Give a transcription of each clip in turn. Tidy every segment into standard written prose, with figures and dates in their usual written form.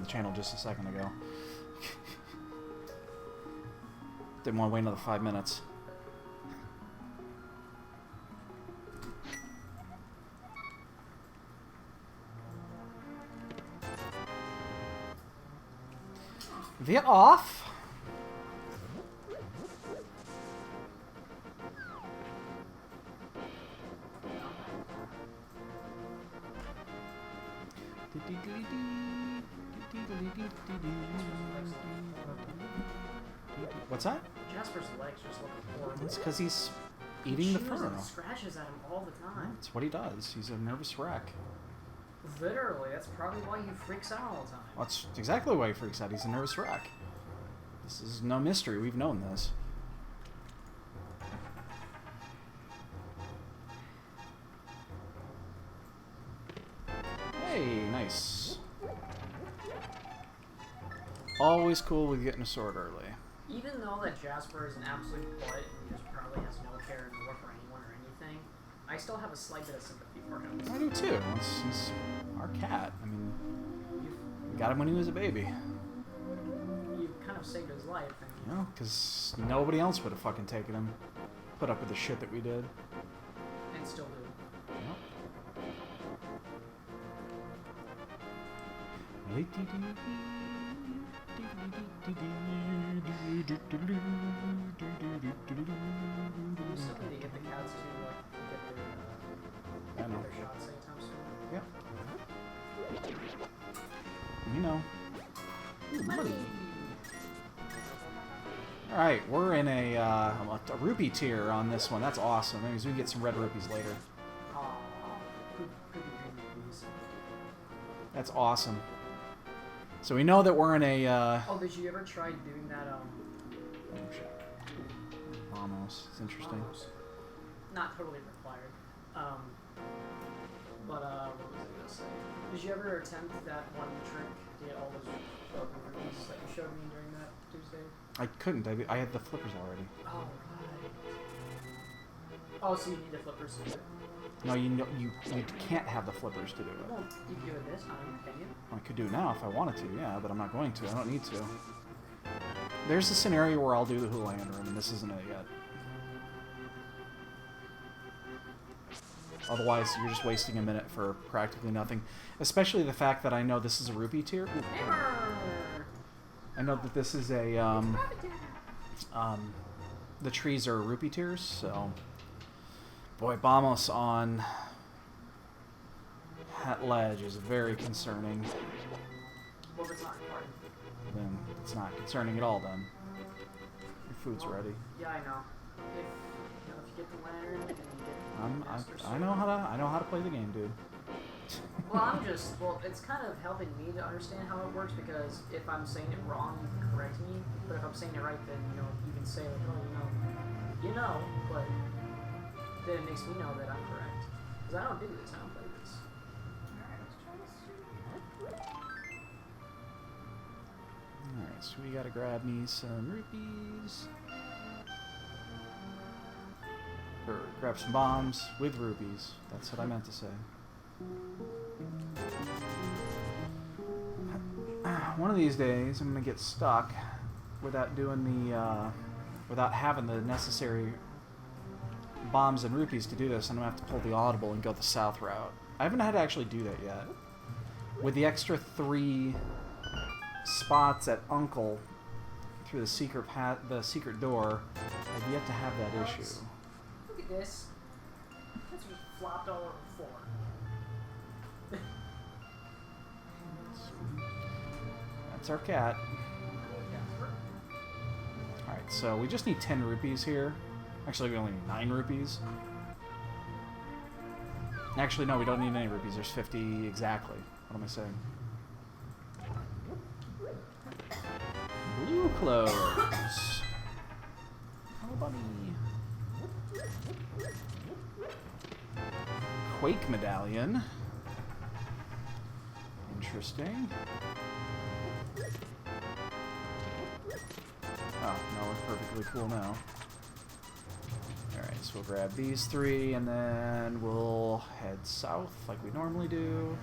the channel just a second ago. Didn't want to wait another 5 minutes. Wir off. What's that? Jasper's legs just look horrible. It's because he's eating the fur. Scratches at him all the time. That's what he does. He's a nervous wreck. Literally, that's probably why he freaks out all the time. That's exactly why he freaks out. He's a nervous wreck. This is no mystery. We've known this. Hey, nice. Always cool with getting a sword early. Even though that Jasper is an absolute butt and he just probably has no care nor for anyone or anything, I still have a slight bit of sympathy for him. I do too. He's our cat. I mean, we got him when he was a baby. You kind of saved his life. And you know, because nobody else would have fucking taken him. Put up with the shit that we did. And still do. Yep. You still need to get the cats to get their shots anytime soon. Yep. You know. Ooh, money. Alright, we're in a rupee tier on this one. That's awesome. That means we can get some red rupees later. That's awesome. So we know that we're in a, Oh, did you ever try doing that, Oh, shit. Almost. It's interesting. Almost. Not totally required. What was I gonna say? Did you ever attempt that one trick to get all those rupees that you showed me during that Tuesday? I couldn't. I had the flippers already. Oh, right. Oh, so you need the flippers to do it? No, you can't have the flippers to do it. Well, you can do it this time, can you? I could do it now if I wanted to, yeah, but I'm not going to. I don't need to. There's a scenario where I'll do the Houlihan room, and this isn't it yet. Otherwise, you're just wasting a minute for practically nothing. Especially the fact that I know this is a rupee tier. I know that this is a, the trees are rupee tiers, so... Boy, Vamos on that ledge is very concerning. Well, if it's not required. Then it's not concerning at all, then. Your food's ready. Yeah, I know. If you get the lantern and you get I know how to play the game, dude. Well, it's kind of helping me to understand how it works, because if I'm saying it wrong, you can correct me. But if I'm saying it right, then, you can say, like, oh, but then it makes me know that I'm correct. Because I don't do this, I don't play this. Alright, so we gotta grab me some rupees. Or grab some bombs with rupees. That's what I meant to say. One of these days, I'm gonna get stuck without doing the, without having the necessary bombs and rupees to do this, and I'm gonna have to pull the audible and go the south route. I haven't had to actually do that yet. With the extra 3 spots at Uncle through the secret door, I've yet to have that issue. Look at this. That's just flopped all over the floor. That's our cat. Alright, so we just need 10 rupees here. Actually, we only need 9 rupees. Actually, no, we don't need any rupees. There's 50 exactly. What am I saying? Blue clothes. Oh, bunny. Quake medallion. Interesting. Oh, no, we're perfectly cool now. Alright, so we'll grab these 3, and then we'll head south like we normally do.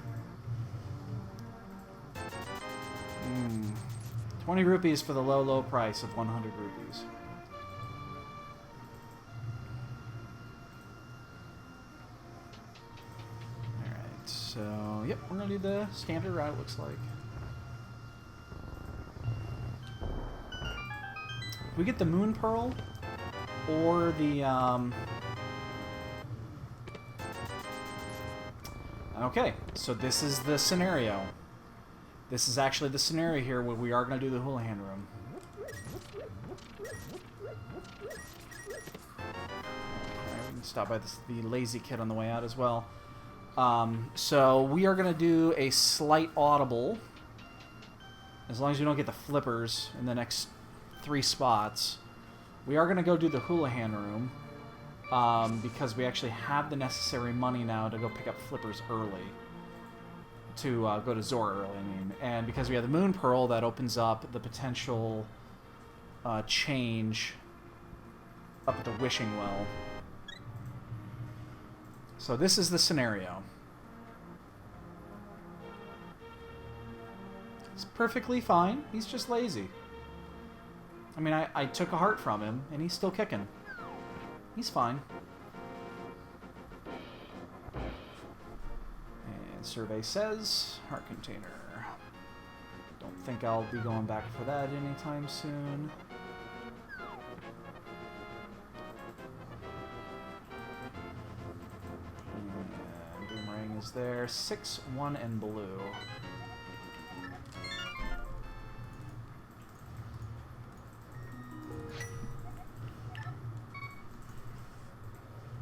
20 rupees for the low, low price of 100 rupees. Alright, so, yep, we're going to do the standard route, looks like. We get the Moon Pearl, or the, Okay, so this is the scenario. This is actually the scenario here where we are going to do the Houlihan room. We can stop by the lazy kid on the way out as well. So we are going to do a slight audible. As long as you don't get the flippers in the next 3 spots. We are going to go do the Houlihan room. Because we actually have the necessary money now to go pick up flippers early. To go to Zora early, I mean. And because we have the Moon Pearl, that opens up the potential change up at the Wishing Well. So this is the scenario. It's perfectly fine. He's just lazy. I mean, I took a heart from him, and he's still kicking. He's fine. And survey says, heart container. Don't think I'll be going back for that anytime soon. And boomerang is there. 6, 1, and blue.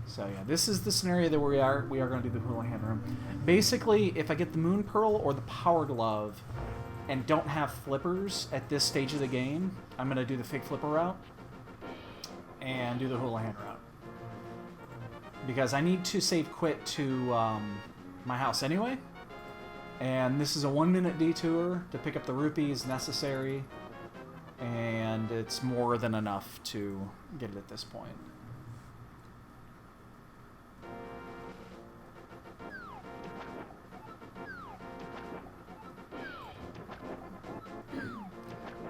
So yeah, this is the scenario that we are going to do the Houlihan room. Basically, if I get the Moon Pearl or the Power Glove and don't have flippers at this stage of the game, I'm going to do the fake flipper route and do the Houlihan route. Because I need to save quit to my house anyway. And this is a 1-minute detour to pick up the rupees necessary. And it's more than enough to get it at this point.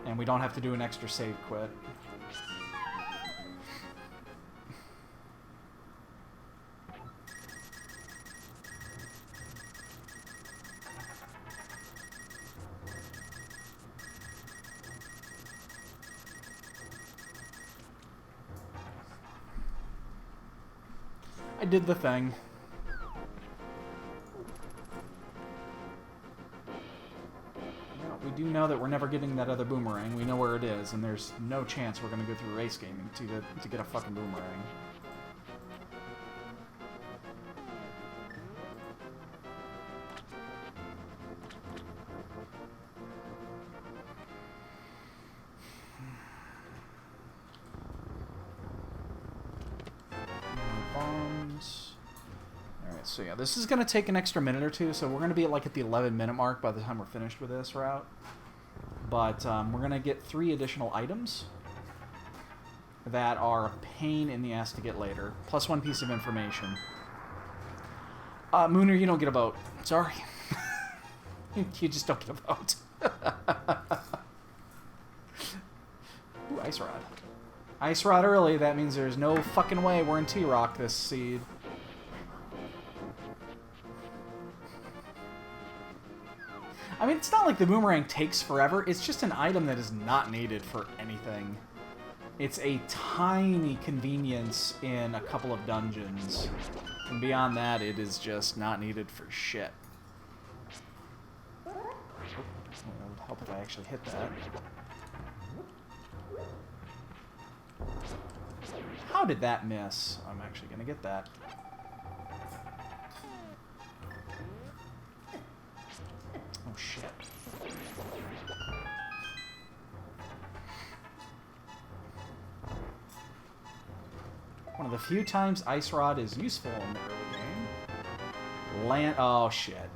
And we don't have to do an extra save quit. I did the thing. We do know that we're never getting that other boomerang. We know where it is, and there's no chance we're going to go through race gaming to get a fucking boomerang. Bombs. Alright, so yeah, this is going to take an extra minute or two, so we're going to be at the 11-minute mark by the time we're finished with this route. But we're going to get 3 additional items that are a pain in the ass to get later, plus 1 piece of information. Mooner, you don't get a vote. Sorry. You just don't get a vote. Ooh, Ice Rod. Ice Rod early, that means there's no fucking way we're in T-Rock this seed. I mean, it's not like the boomerang takes forever. It's just an item that is not needed for anything. It's a tiny convenience in a couple of dungeons. And beyond that, it is just not needed for shit. Oh, it would help if I actually hit that. How did that miss? I'm actually going to get that. Oh, shit. One of the few times Ice Rod is useful in the early game. Oh, shit.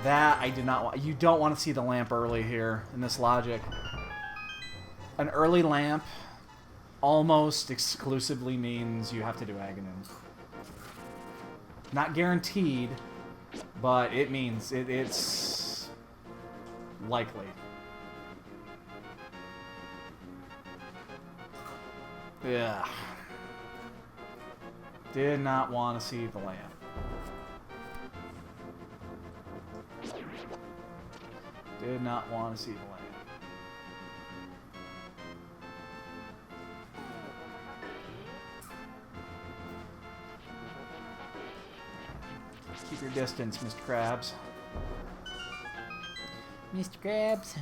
That I did not want. You don't want to see the lamp early here in this logic. An early lamp almost exclusively means you have to do Aghanim. Not guaranteed, but it means it's Likely. Yeah. Did not want to see the lamp. Did not want to see the lamp. Keep your distance, Mr. Krabs. Mr. Krabs.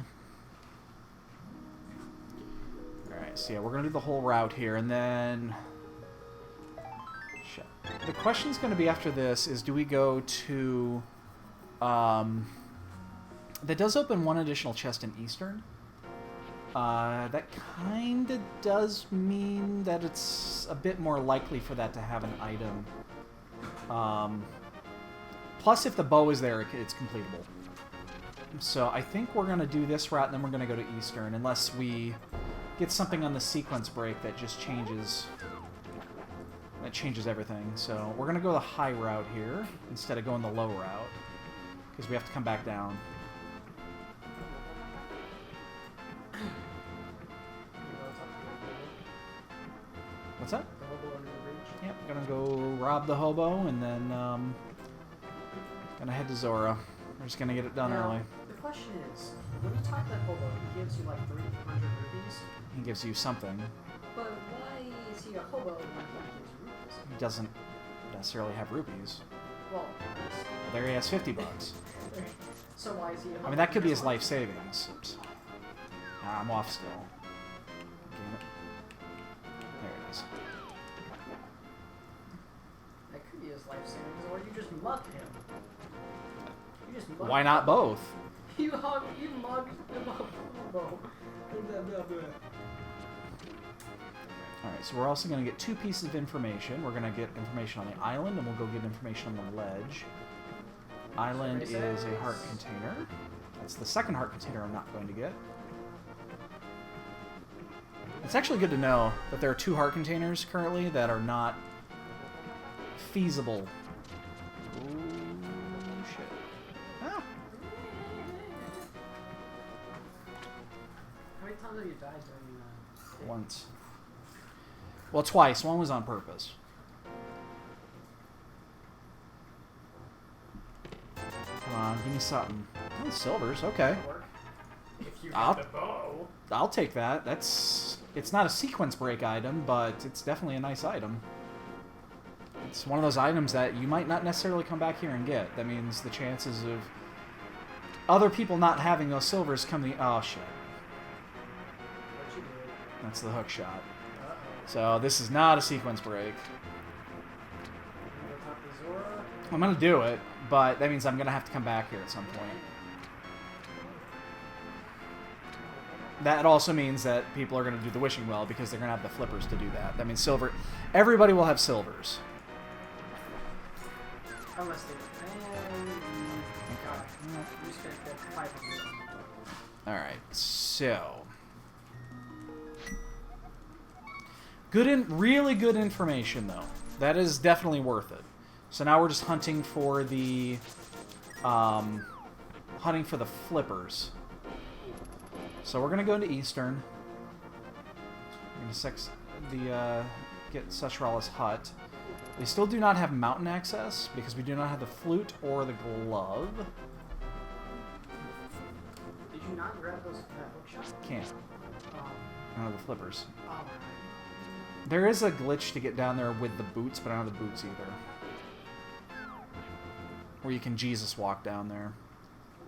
Alright, so yeah, we're going to do the whole route here, and then... Shit. The question's going to be after this is, do we go to... That does open one additional chest in Eastern. That kind of does mean that it's a bit more likely for that to have an item. Plus, if the bow is there, it's completable. So I think we're going to do this route, and then we're going to go to Eastern, unless we get something on the sequence break that just changes... That changes everything. So we're going to go the high route here, instead of going the low route, because we have to come back down. What's that? The hobo under the bridge. Yep, gonna go rob the hobo, and then gonna head to Zora. We're just gonna get it done early. The question is, when you talk to that hobo, he gives you like 300 rupees. He gives you something. But why is he a hobo when he gives rupees? He doesn't necessarily have rupees. Well, There he has 50 bucks. so why is he a hobo? I mean, that could be his life savings. Nah, I'm off still. Damn it. There it is. That could be his life savings, or you just mugged him. You just mugged Why not both? You mugged the hobo. Alright, so we're also going to get 2 pieces of information. We're going to get information on the island, and we'll go get information on the ledge. Island is a heart container. That's the second heart container I'm not going to get. It's actually good to know that there are 2 heart containers currently that are not feasible. Ooh, shit. Ah. How many times have you died during that? Once. Well, twice. One was on purpose. Come on, give me something. Oh, silvers, okay. If you I'll- get the bow. I'll take that. It's not a sequence break item, but it's definitely a nice item. It's one of those items that you might not necessarily come back here and get. That means the chances of other people not having those silvers come the... Oh, shit. What you do? That's the hook shot. Uh-oh. So this is not a sequence break. You go talk to Zora? I'm going to do it, but that means I'm going to have to come back here at some point. That also means that people are going to do the wishing well because they're going to have the flippers to do that. That means silver. Everybody will have silvers. Unless they... I'm just gonna get 500. Alright, so... really good information, though. That is definitely worth it. So now we're just hunting for the... flippers. So we're going to go into Eastern. We're going to get Sesrala's hut. We still do not have mountain access because we do not have the flute or the glove. Did you not grab those hookshot? Can't. Oh. I don't have the flippers. Oh, right. There is a glitch to get down there with the boots, but I don't have the boots either. Where you can Jesus walk down there.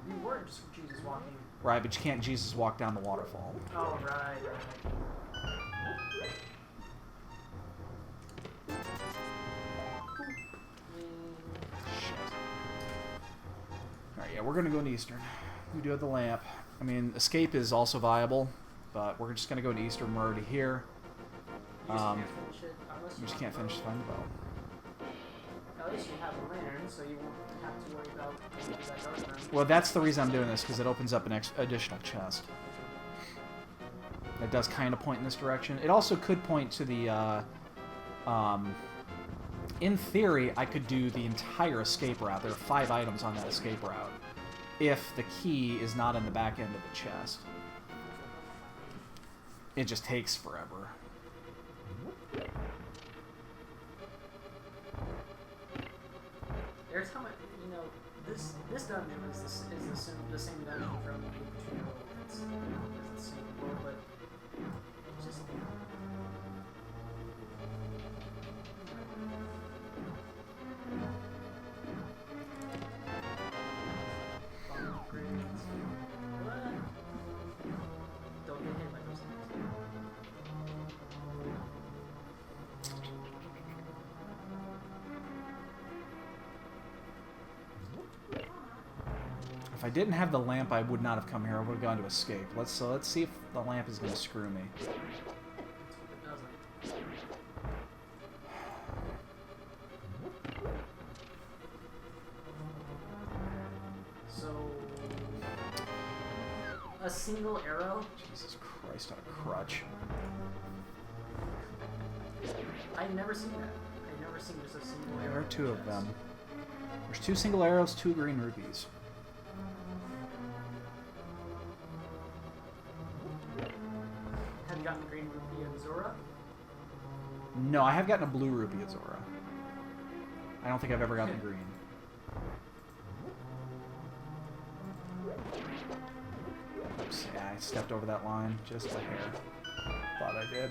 You were just Jesus walking. Right, but you can't Jesus walk down the waterfall. Oh, right. Shit. Alright, yeah, we're gonna go into Eastern. We do have the lamp. I mean, escape is also viable, but we're just gonna go into Eastern. We're already here. You just can't finish it unless We just want can't to finish go. the find the bow. At least you have a lantern, so you won't have to worry about going to that dark room. Well, that's the reason I'm doing this, because it opens up an additional chest. It does kind of point in this direction. It also could point to the, in theory, I could do the entire escape route. There are 5 items on that escape route. if the key is not in the back end of the chest. It just takes forever. Every time this dungeon is the same dungeon from the tutorial. It's the same world, but it's just. Don't get hit by those things. If I didn't have the lamp, I would not have come here. I would have gone to escape. Let's see if the lamp is going to screw me. It doesn't. So, a single arrow? Jesus Christ, on a crutch. I've never seen that. I've never seen just a single arrow. There are two of them. There's 2 single arrows, 2 green rupees. Have you gotten green rupee in Zora? No, I have gotten a blue rupee at Zora. I don't think I've ever gotten the green. Oops, yeah, I stepped over that line just a hair. Thought I did.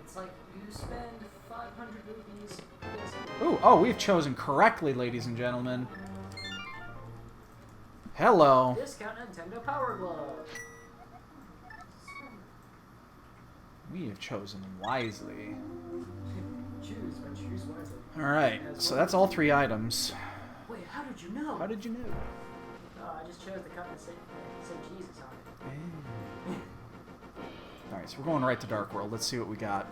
It's like you spend 500 rupees. Ooh, oh, we've chosen correctly, ladies and gentlemen. Hello. Discount Nintendo Power Glove. We have chosen wisely. Choose, but choose wisely. Alright, so that's all 3 items. Wait, how did you know? How did you know? I just chose the cup that said Jesus on it. Alright, so we're going right to Dark World. Let's see what we got.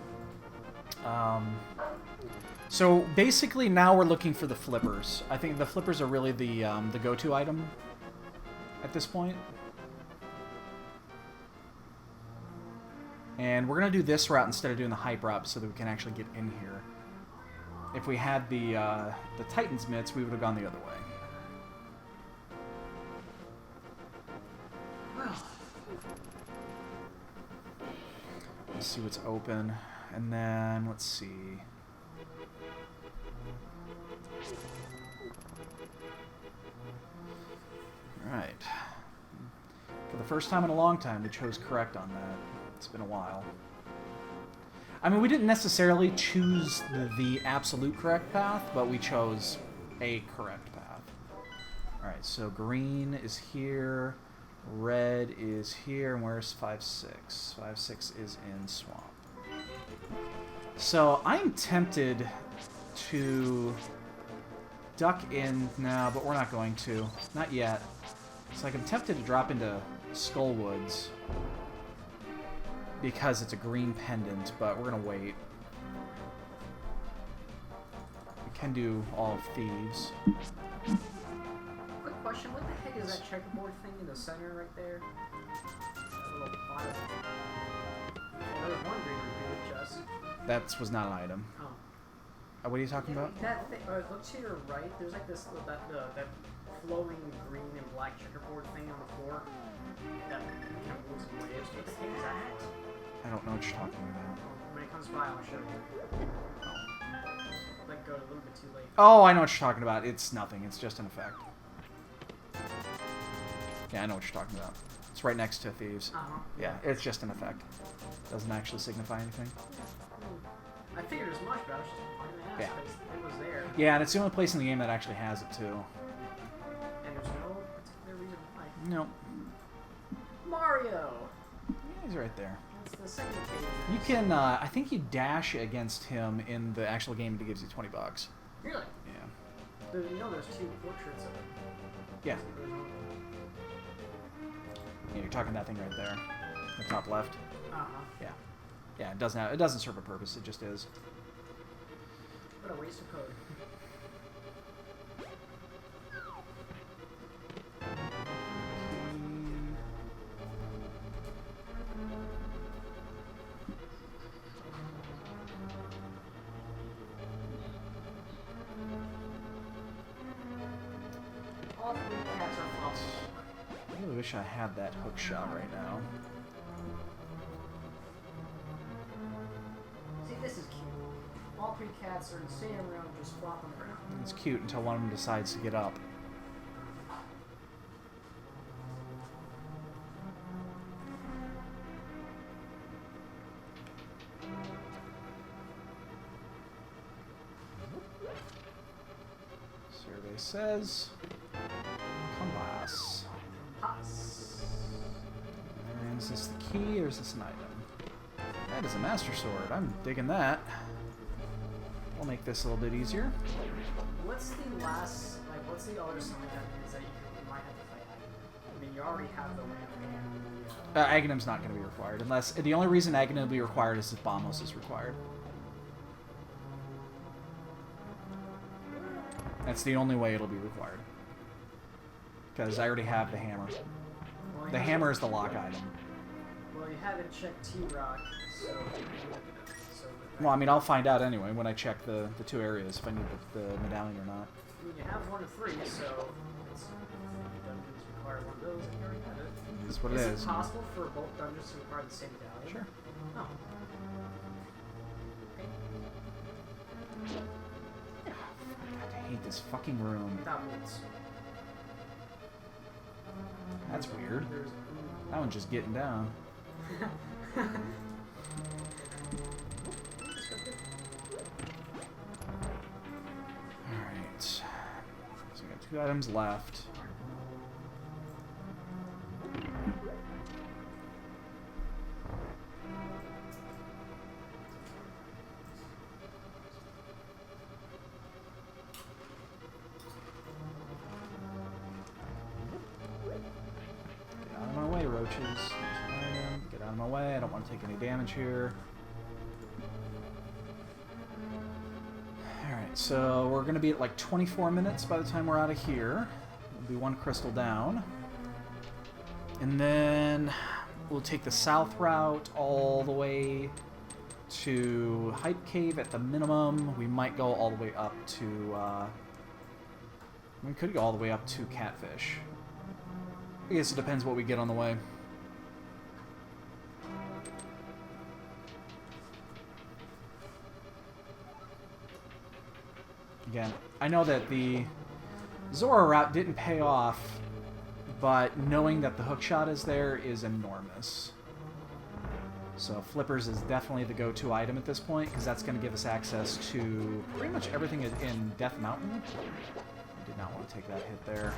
So basically now we're looking for the flippers. I think the flippers are really the go-to item at this point. And we're going to do this route instead of doing the hype route so that we can actually get in here. If we had the Titan's Mitts, we would have gone the other way. Let's see what's open. And then, let's see. Alright. For the first time in a long time, we chose correct on that. It's been a while. I mean, we didn't necessarily choose the absolute correct path, but we chose a correct path. Alright, so green is here, red is here, and where's 5-6? 5-6 is in swamp. So I'm tempted to duck in now, but we're not going to. Not yet. It's like I'm tempted to drop into Skullwoods because it's a green pendant, but we're going to wait. We can do all of Thieves. Quick question, what the heck is that checkerboard thing in the center right there? That little bottom. Oh, there's one green review just. That was not an item. Oh. What are you talking about? That thing, look to your right, there's like this, that flowing green and black checkerboard thing on the floor. That kind of moves in waves. What the heck is that? I don't know what you're talking about. When it comes by, I'll show you. Let go a little bit too late. Oh, I know what you're talking about. It's nothing. It's just an effect. Yeah, I know what you're talking about. It's right next to Thieves. Uh-huh. Yeah, it's just an effect. Doesn't actually signify anything. I figured as much, but I was just finding out Yeah. because it was there. Yeah, and it's the only place in the game that actually has it, too. And there's no particular reason why. Nope. Mario! Yeah, he's right there. That's the second cave. You can, I think you dash against him in the actual game and it gives you $20. Really? Yeah. You know there's 2 portraits of it. Yeah. Yeah, you're talking that thing right there. The top left. Uh-huh. Yeah. Yeah, it doesn't serve a purpose, it just is. What a waste of code. All 3 cats are false. I really wish I had that hook shot right now. See, this is cute. All three cats are sitting around just flopping around. It's cute until one of them decides to get up. Survey says compass. Pass. And is this the key or is this an item? That is a master sword. I'm digging that. We'll make this a little bit easier. What's the last, like, what's the other something that means that you might have to fight Aghanim? I mean, you already have the lamp and Aghanim's not going to be required, unless the only reason Aghanim will be required is if Bombos is required. That's the only way it'll be required. Because I already have the hammer. Well, The hammer is the lock item. Well, you haven't checked T-Rock, so... Well, I mean, I'll find out anyway when I check the two areas, if I need the medallion or not. I mean, you have 1 of 3, so... It's, dungeons require one of those, and you already have it. It is what it is. Is it possible for both dungeons to require the same medallion? Sure. Oh. Okay. God, I hate this fucking room. That one's... That's weird. There's... That one's just getting down. Alright. So we got 2 items left. Get out of my way, roaches. Get out of my way. I don't want to take any damage here. Alright, so we're going to be at like 24 minutes by the time we're out of here. We'll be 1 crystal down. And then we'll take the south route all the way to Hype Cave at the minimum. We might go all the way up to... we could go all the way up to Catfish. I guess it depends what we get on the way. Again, I know that the Zora route didn't pay off, but knowing that the hookshot is there is enormous. So Flippers is definitely the go-to item at this point, because that's going to give us access to pretty much everything in Death Mountain. I did not want to take that hit there.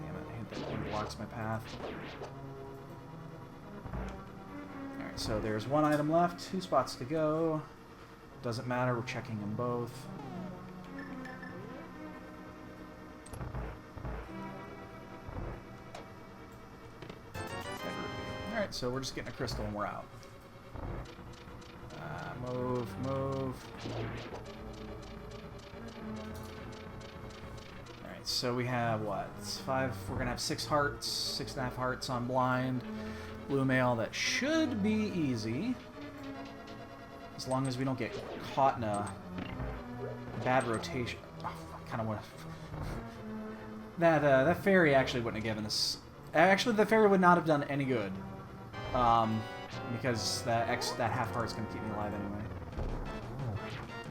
Damn it, I hate that thing blocks my path. Alright, so there's 1 item left, 2 spots to go. Doesn't matter, we're checking them both. Alright, so we're just getting a crystal and we're out. Move, move. Alright, so we have what? It's 5, we're gonna have 6 hearts, 6.5 hearts on blind. Blue mail, that should be easy. As long as we don't get caught in a bad rotation. Oh, I kind of want to... that fairy actually wouldn't have given us... Actually, the fairy would not have done any good. Because that half heart's going to keep me alive anyway.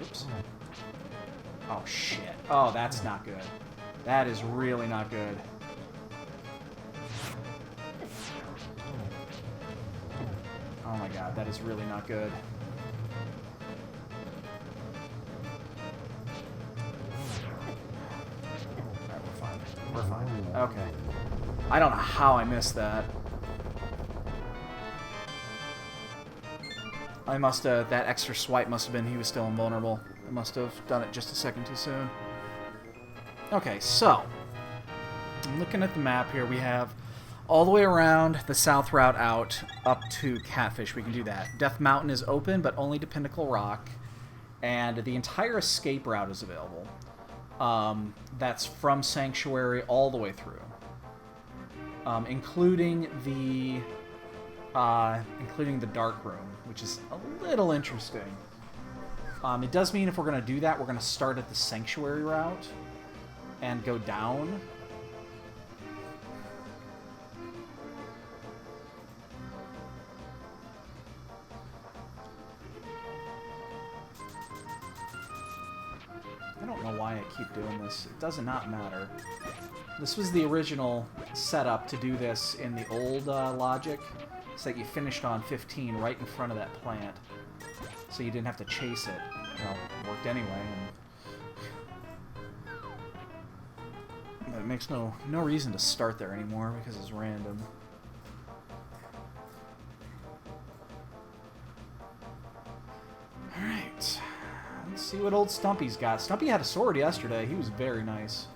Oops. Oh, shit. Oh, that's not good. That is really not good. Oh my god, that is really not good. Alright, we're fine. We're fine. Okay. I don't know how I missed that. I must have... That extra swipe must have been he was still invulnerable. I must have done it just a second too soon. Okay, so... I'm looking at the map here. We have all the way around the south route out up to Catfish. We can do that. Death Mountain is open, but only to Pinnacle Rock. And the entire escape route is available. That's from Sanctuary all the way through. Including the Dark Room, which is a little interesting. It does mean if we're going to do that, we're going to start at the Sanctuary route and go down. I don't know why I keep doing this. It does not matter. This was the original setup to do this in the old logic, so that you finished on 15 right in front of that plant, so you didn't have to chase it. Well, it worked anyway. But it makes no reason to start there anymore because it's random. Alright. Let's see what old Stumpy's got. Stumpy had a sword yesterday. He was very nice.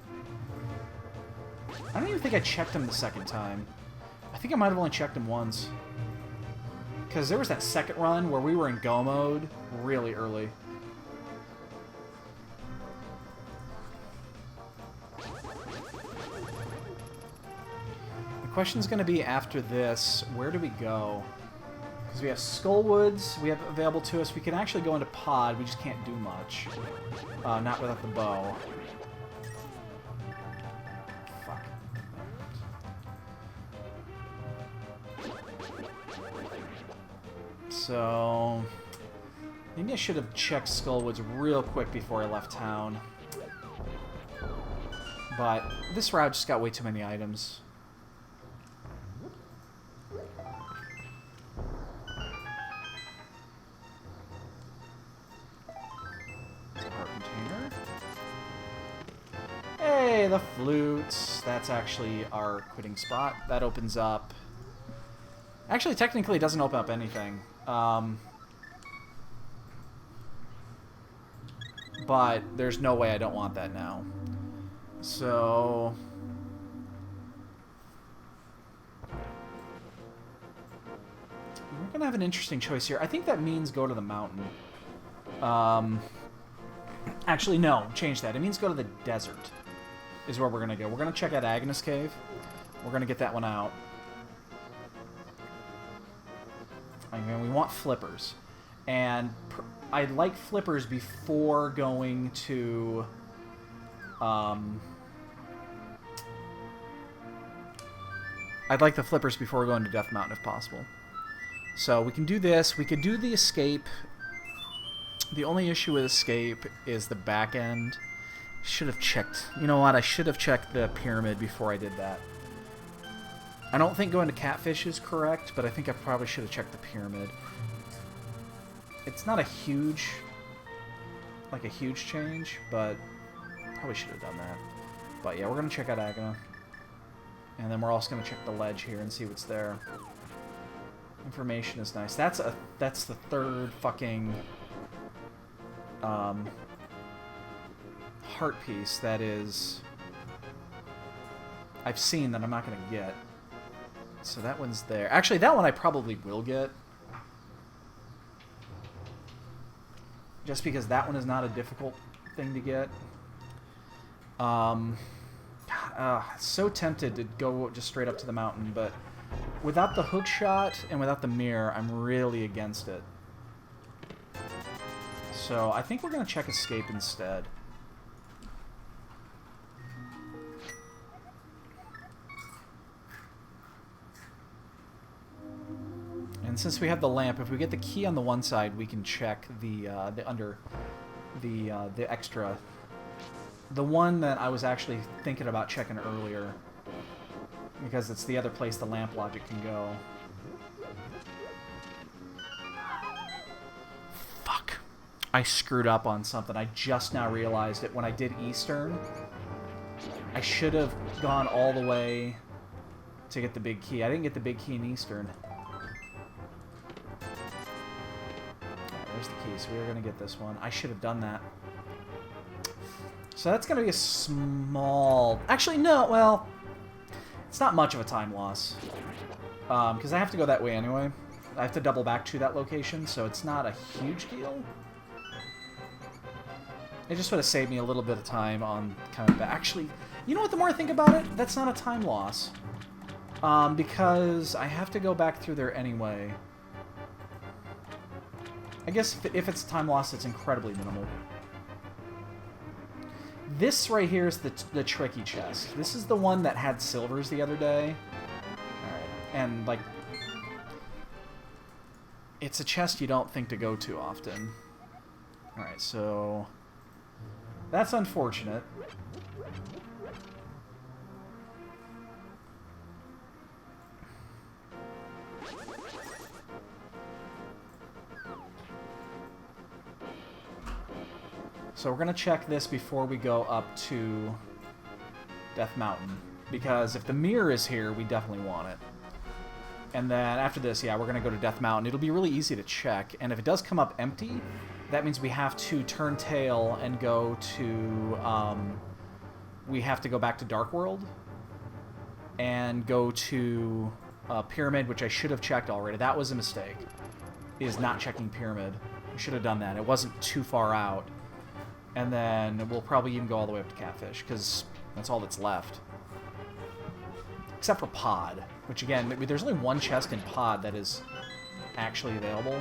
I don't even think I checked him the second time. I think I might have only checked him once. Because there was that second run where we were in go mode really early. The question's going to be after this, where do we go? Because we have Skullwoods, we have available to us. We can actually go into Pod, we just can't do much. Not without the bow. Fuck. So... maybe I should have checked Skullwoods real quick before I left town. But this route just got way too many items. Hey, the flutes. That's actually our quitting spot. That opens up... actually, technically, it doesn't open up anything. But there's no way I don't want that now. So... we're going to have an interesting choice here. I think that means go to the mountain. Actually, no. Change that. It means go to the desert. Is where we're going to go. We're going to check out Agnes Cave. We're going to get that one out. And we want flippers. And I'd like flippers before going to... I'd like the flippers before we go into Death Mountain if possible. So we can do this. We could do the escape. The only issue with escape is the back end. Should have checked. You know what? I should have checked the pyramid before I did that. I don't think going to Catfish is correct, but I think I probably should have checked the pyramid. It's not a huge, like a huge change, but probably should have done that. But yeah, we're going to check out Agna. And then we're also going to check the ledge here and see what's there. Information is nice. That's the third fucking heart piece that is I've seen that I'm not going to get. So that one's there. Actually, that one I probably will get. Just because that one is not a difficult thing to get. So tempted to go just straight up to the mountain, but without the hook shot and without the mirror, I'm really against it. So I think we're going to check escape instead. And since we have the lamp, if we get the key on the one side, we can check the extra. The one that I was actually thinking about checking earlier, because it's the other place the lamp logic can go. Fuck. I screwed up on something. I just now realized it when I did Eastern. I should have gone all the way to get the big key. I didn't get the big key in Eastern. There's the key, so we're going to get this one. I should have done that. So that's going to be a small... Actually, no, well... It's not much of a time loss. Because I have to go that way anyway. I have to double back to that location, so it's not a huge deal. It just would have saved me a little bit of time on coming back. Actually, you know what, the more I think about it, that's not a time loss. Because I have to go back through there anyway. I guess if it's time loss, it's incredibly minimal. This right here is the tricky chest. This is the one that had silvers the other day. Alright, and, like... It's a chest you don't think to go to often. Alright, so... That's unfortunate. So we're going to check this before we go up to Death Mountain. Because if the mirror is here, we definitely want it. And then after this, yeah, we're going to go to Death Mountain. It'll be really easy to check. And if it does come up empty, that means we have to turn tail and go to... we have to go back to Dark World. And go to Pyramid, which I should have checked already. That was a mistake. Is not checking Pyramid. We should have done that. It wasn't too far out. And then we'll probably even go all the way up to Catfish, because that's all that's left. Except for Pod, which again, there's only one chest in Pod that is actually available.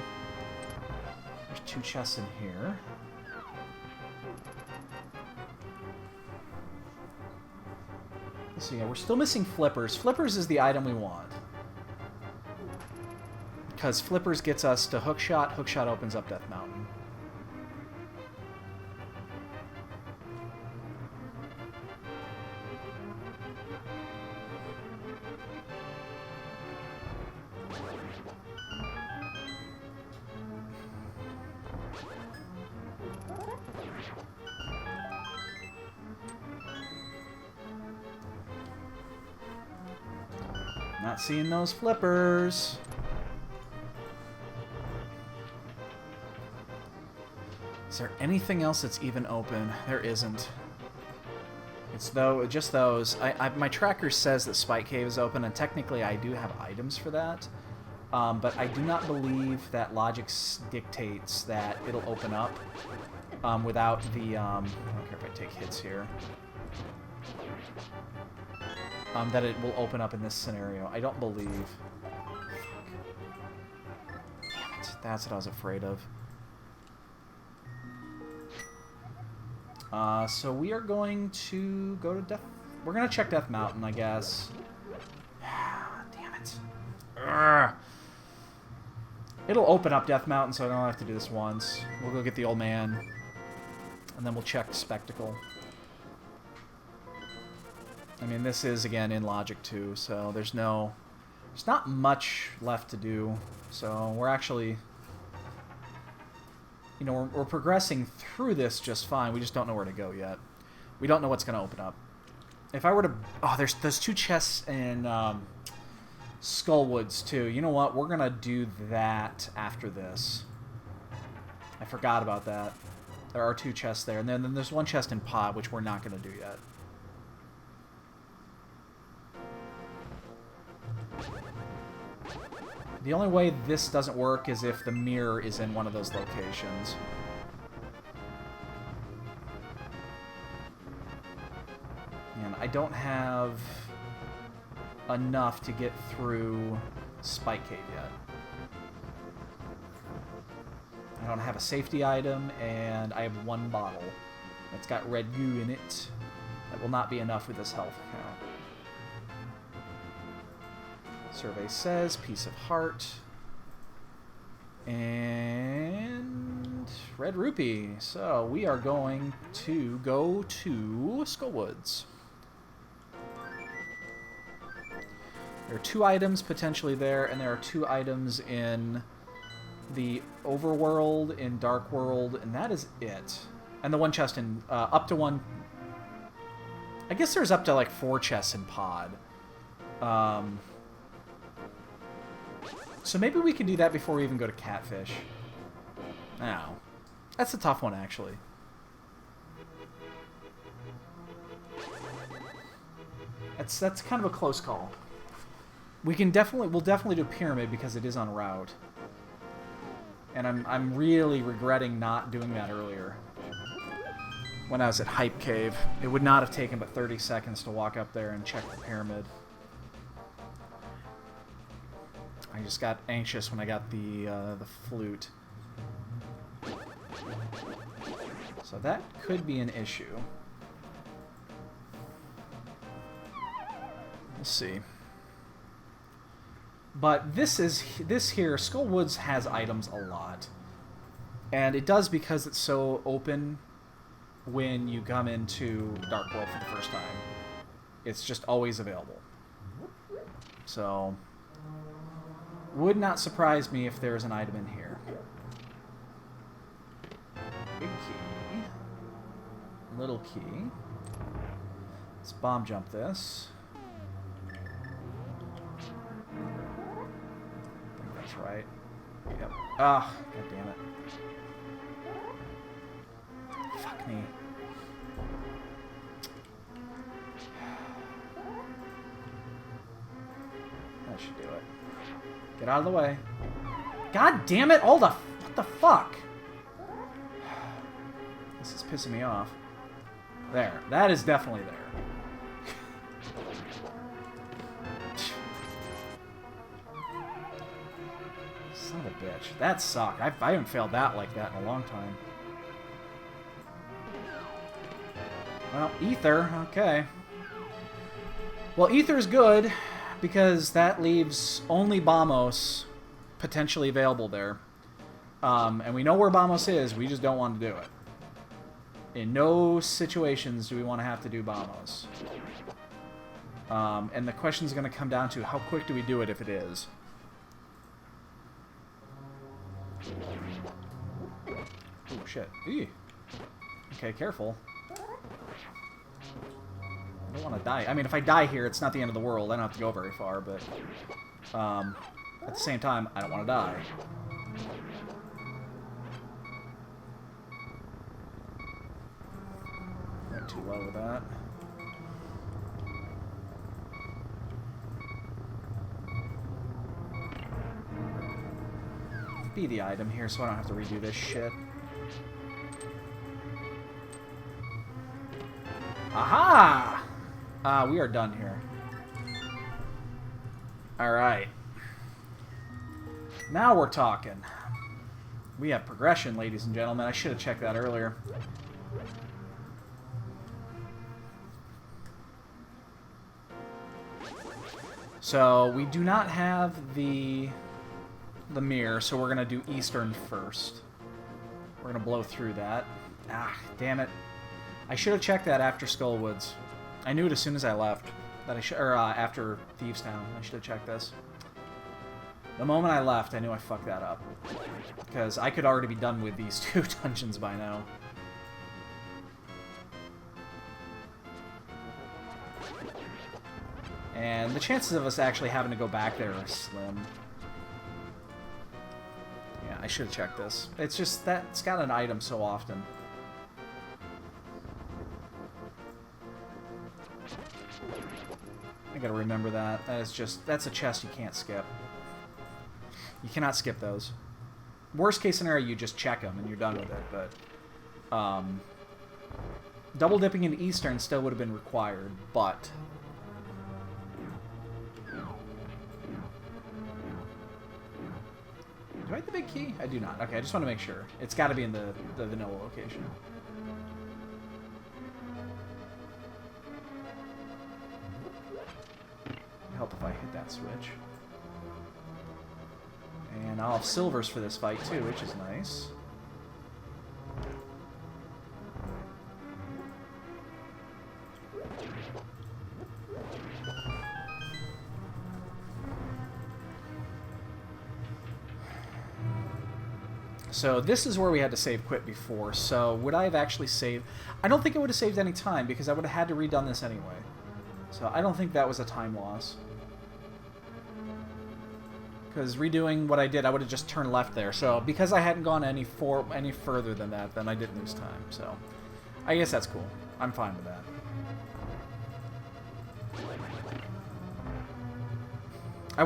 There's 2 chests in here. So yeah, we're still missing Flippers. Flippers is the item we want. Because Flippers gets us to Hookshot. Hookshot opens up Death Mountain. Not seeing those Flippers. Is there anything else that's even open? There isn't. It's just those. My tracker says that Spike Cave is open, and technically I do have items for that. But I do not believe that logic dictates that it'll open up without the... I don't care if I take hits here. That it will open up in this scenario. I don't believe. Damn it. That's what I was afraid of. So we are going to go to Death... We're going to check Death Mountain, I guess. Damn it. Urgh. It'll open up Death Mountain, so I don't have to do this once. We'll go get the old man. And then we'll check Spectacle. I mean, this is, again, in Logic 2, so there's not much left to do. So we're actually, you know, we're progressing through this just fine. We just don't know where to go yet. We don't know what's going to open up. If I were to... Oh, there's 2 chests in Skullwoods, too. You know what? We're going to do that after this. I forgot about that. There are 2 chests there. And then there's 1 chest in Pod, which we're not going to do yet. The only way this doesn't work is if the mirror is in one of those locations. And I don't have enough to get through Spike Cave yet. I don't have a safety item, and I have 1 bottle that's got red goo in it. That will not be enough with this health count. Survey says, Piece of Heart, and Red Rupee. So we are going to go to Skullwoods. There are 2 items potentially there, and there are 2 items in the Overworld, in Dark World, and that is it. And the 1 chest in, up to 1... I guess there's up to like 4 chests in Pod. So maybe we can do that before we even go to Catfish. No. That's a tough one, actually. That's kind of a close call. We'll definitely do Pyramid because it is on route. And I'm really regretting not doing that earlier. When I was at Hype Cave. It would not have taken but 30 seconds to walk up there and check the Pyramid. I just got anxious when I got the flute. So that could be an issue. We'll see. But this here, Skullwoods has items a lot. And it does because it's so open when you come into Dark World for the first time. It's just always available. So, would not surprise me if there's an item in here. Big key. Little key. Let's bomb jump this. I think that's right. Yep. Ah, god damn it. Fuck me. That should do it. Get out of the way. God damn it! All the... What the fuck? This is pissing me off. There. That is definitely there. Son of a bitch. That sucked. I haven't failed that like that in a long time. Well, Ether. Okay. Well, Ether's good because that leaves only Bamos potentially available there. And we know where Bamos is. We just don't want to do it. In no situations do we want to have to do Bamos. And the question is going to come down to how quick do we do it if it is. Oh, shit. Eee. Okay, careful. I don't want to die. I mean, if I die here, it's not the end of the world. I don't have to go very far, but... at the same time, I don't want to die. Went too low with that. Be the item here so I don't have to redo this shit. Aha! We are done here. Alright. Now we're talking. We have progression, ladies and gentlemen. I should have checked that earlier. So, we do not have the mirror, so we're going to do Eastern first. We're going to blow through that. Ah, damn it. I should have checked that after Skullwoods. I knew it as soon as I left. That I should, or after Thieves Town. I should have checked this. The moment I left, I knew I fucked that up. Because I could already be done with these two dungeons by now. And the chances of us actually having to go back there are slim. Yeah, I should have checked this. It's just that it's got an item so often. I gotta remember that. That is just, that's a chest you can't skip. You cannot skip those. Worst case scenario, you just check them and you're done with it, but... double dipping into Eastern still would have been required, but... Do I have the big key? I do not. Okay, I just want to make sure. It's got to be in the vanilla location. It'd help if I hit that switch. And I'll have silvers for this fight too, which is nice. So this is where we had to save quit before, so would I have actually saved... I don't think it would have saved any time, because I would have had to redone this anyway. So I don't think that was a time loss. Because redoing what I did, I would have just turned left there. So because I hadn't gone any further than that, then I didn't lose time. So I guess that's cool. I'm fine with that. I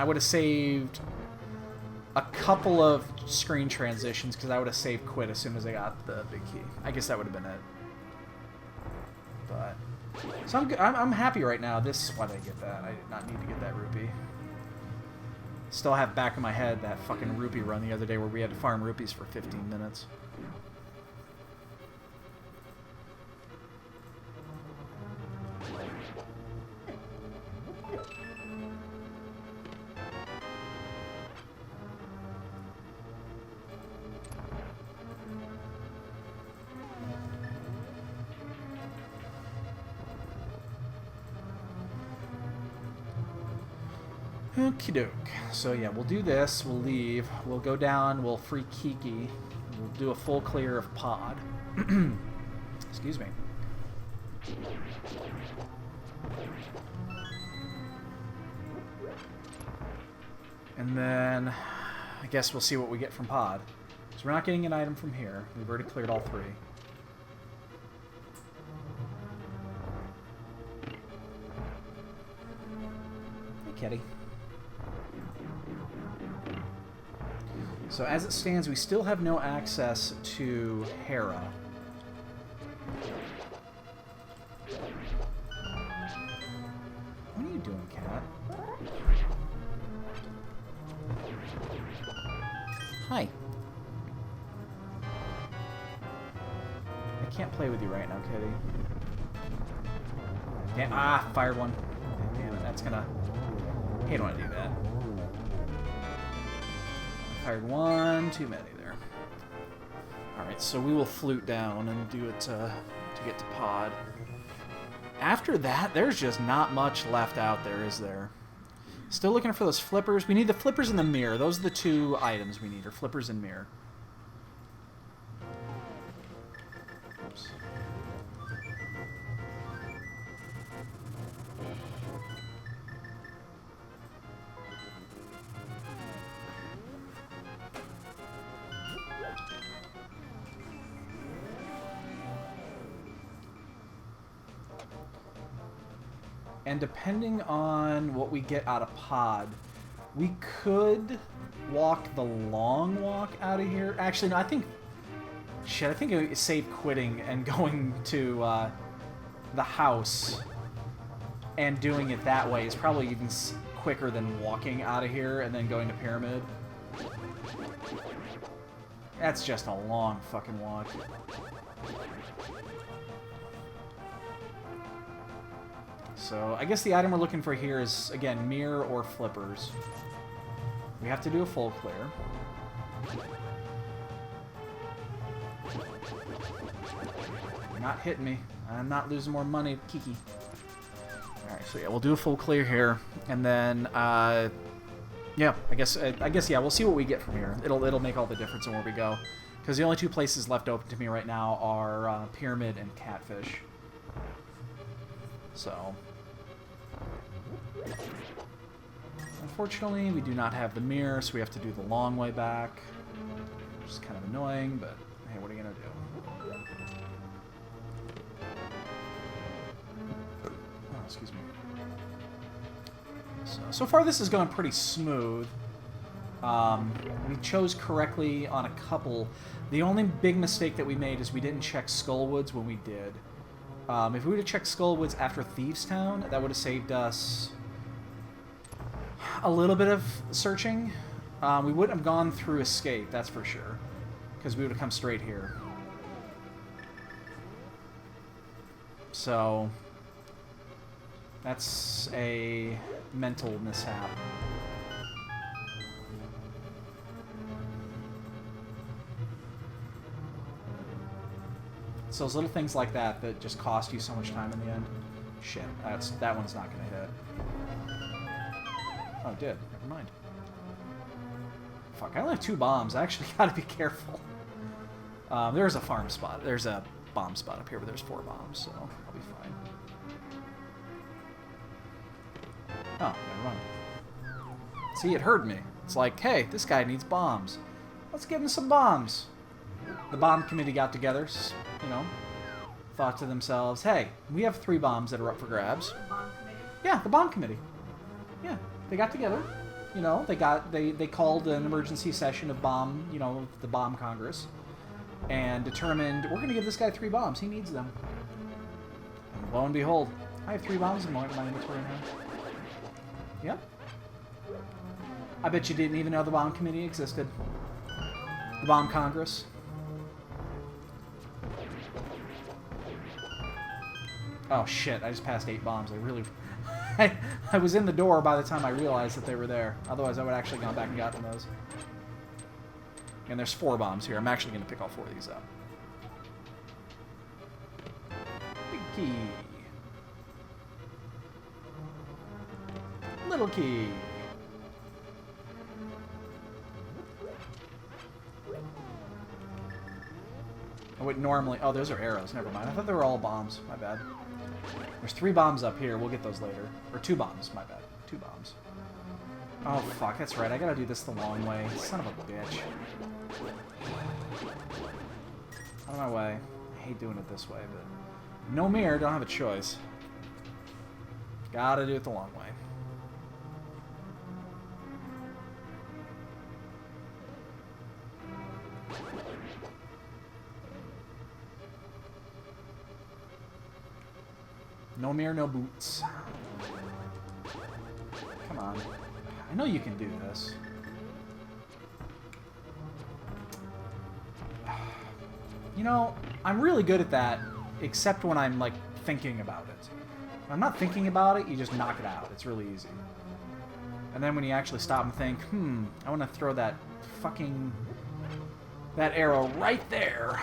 would have saved a couple of screen transitions because I would have saved quit as soon as I got the big key. I guess that would have been it. But so I'm happy right now. Why did I get that? I did not need to get that rupee. Still have back in my head that fucking rupee run the other day where we had to farm rupees for 15 minutes. Okie doke. So yeah, we'll do this. We'll leave. We'll go down. We'll free Kiki. We'll do a full clear of Pod. Excuse me. And then I guess we'll see what we get from Pod. So we're not getting an item from here. We've already cleared all 3. Hey, kitty. So as it stands, we still have no access to Hera. What are you doing, cat? Hi. I can't play with you right now, kitty. Damn, fired one. Damn it, that's gonna... Hey, I don't want to do that. Fired one too many there. Alright, so we will flute down and do it to get to Pod. After that, there's just not much left out there, is there? Still looking for those flippers. We need the flippers and the mirror. Those are the 2 items we need, are flippers and mirror. Oops. And depending on what we get out of Pod, we could walk the long walk out of here. Actually, no, I think... Shit, I think I would save quitting and going to the house and doing it that way is probably even quicker than walking out of here and then going to Pyramid. That's just a long fucking walk. So, I guess the item we're looking for here is, again, mirror or flippers. We have to do a full clear. You're not hitting me. I'm not losing more money, Kiki. Alright, so yeah, we'll do a full clear here. And then, yeah, I guess, yeah, we'll see what we get from here. It'll make all the difference in where we go. Because the only 2 places left open to me right now are Pyramid and Catfish. So... Unfortunately, we do not have the mirror, so we have to do the long way back. Which is kind of annoying, but hey, what are you going to do? Oh, excuse me. So far this is going pretty smooth. We chose correctly on a couple. The only big mistake that we made is we didn't check Skullwoods when we did. If we would have checked Skullwoods after Thieves Town, that would have saved us a little bit of searching. We wouldn't have gone through Escape, that's for sure. Because we would have come straight here. So... that's a mental mishap. So those little things like that that just cost you so much time in the end. Shit, that one's not gonna hit. Oh, it did. Never mind. Fuck, I only have 2 bombs. I actually gotta be careful. There's a farm spot. There's a bomb spot up here, but there's 4 bombs, so I'll be fine. Oh, never mind. See, it heard me. It's like, hey, this guy needs bombs. Let's give him some bombs. The bomb committee got together, you know, thought to themselves, hey, we have 3 bombs that are up for grabs. Bomb committee? Yeah, the bomb committee. Yeah, they got together. You know, they called an emergency session of the bomb Congress, and determined, we're going to give this guy 3 bombs. He needs them. And lo and behold, I have 3 bombs in my inventory now. Yep. I bet you didn't even know the bomb committee existed. The bomb Congress. Oh shit, I just passed 8 bombs. I really... I was in the door by the time I realized that they were there. Otherwise, I would have actually gone back and gotten those. And there's 4 bombs here. I'm actually going to pick all 4 of these up. Big key. Little key. would normally... Oh, those are arrows. Never mind. I thought they were all bombs. My bad. There's 3 bombs up here. We'll get those later. Or 2 bombs. My bad. 2 bombs. Oh, fuck. That's right. I gotta do this the long way. Son of a bitch. Out of my way. I hate doing it this way, but... No mirror. Don't have a choice. Gotta do it the long way. No mirror, no boots. Come on. I know you can do this. You know, I'm really good at that, except when I'm, like, thinking about it. When I'm not thinking about it, you just knock it out. It's really easy. And then when you actually stop and think, I want to throw that fucking... that arrow right there.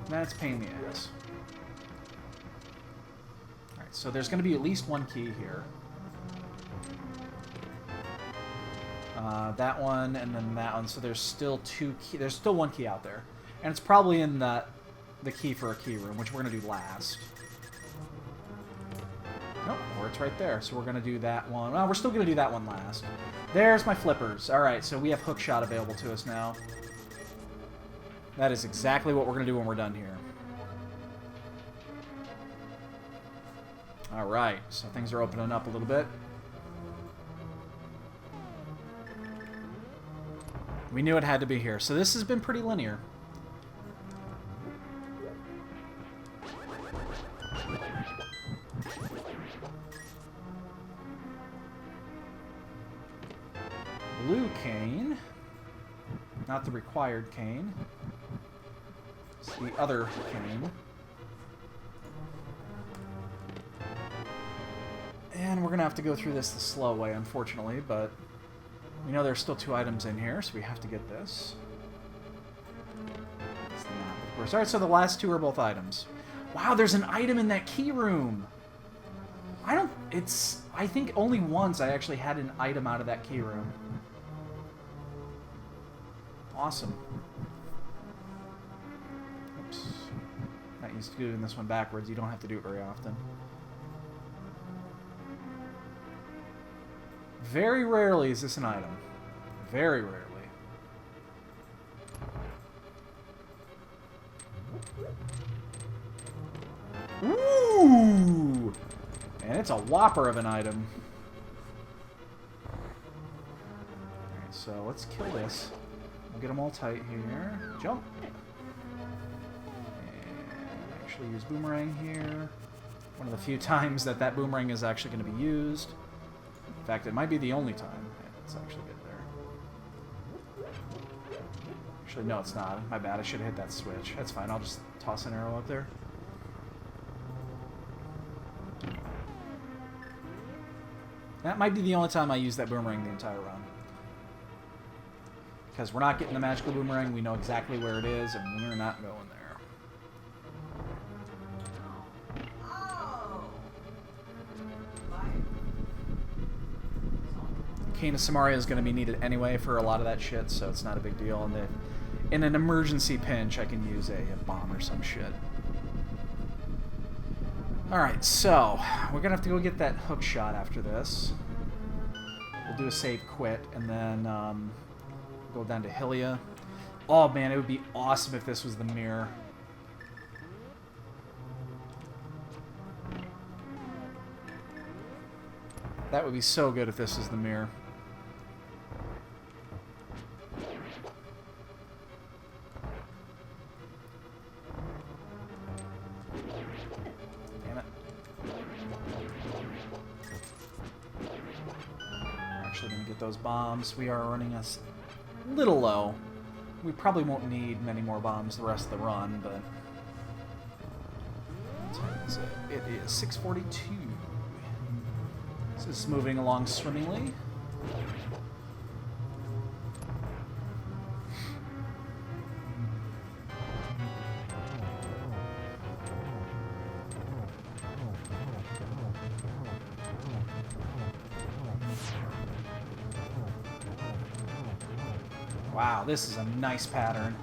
That's a pain in the ass. Alright, so there's going to be at least 1 key here. That one, and then that one. So there's still 2 key. There's still 1 key out there. And it's probably in the key for a key room, which we're going to do last. Nope, or it's right there. So we're going to do that one. Well, we're still going to do that one last. There's my flippers. Alright, so we have hookshot available to us now. That is exactly what we're going to do when we're done here. Alright, so things are opening up a little bit. We knew it had to be here. So this has been pretty linear. Blue cane. Not the required cane. It's the other cane. And we're going to have to go through this the slow way, unfortunately, but we know there's still 2 items in here, so we have to get this. That's the map, of course. Alright, so the last 2 are both items. Wow, there's an item in that key room! I think only once I actually had an item out of that key room. Awesome. Oops. Not used to doing this one backwards. You don't have to do it very often. Very rarely is this an item. Very rarely. Ooh! And it's a whopper of an item. Alright, so let's kill this. We'll get them all tight here. Jump! And actually use boomerang here. One of the few times that boomerang is actually going to be used. In fact, it might be the only time. Yeah, let's actually get there. Actually, no, it's not. My bad. I should have hit that switch. That's fine. I'll just toss an arrow up there. That might be the only time I use that boomerang the entire run. Because we're not getting the magical boomerang. We know exactly where it is, and we're not going there. Cane of Samaria is going to be needed anyway for a lot of that shit, so it's not a big deal. And in an emergency pinch, I can use a bomb or some shit. Alright, so we're going to have to go get that hook shot after this. We'll do a save quit, and then go down to Hylia. Oh man, it would be awesome if this was the mirror. That would be so good if this was the mirror. Damn it. We're actually going to get those bombs. We are running a little low. We probably won't need many more bombs the rest of the run, but... what time is it? It is 6:42. This is moving along swimmingly. Wow, this is a nice pattern.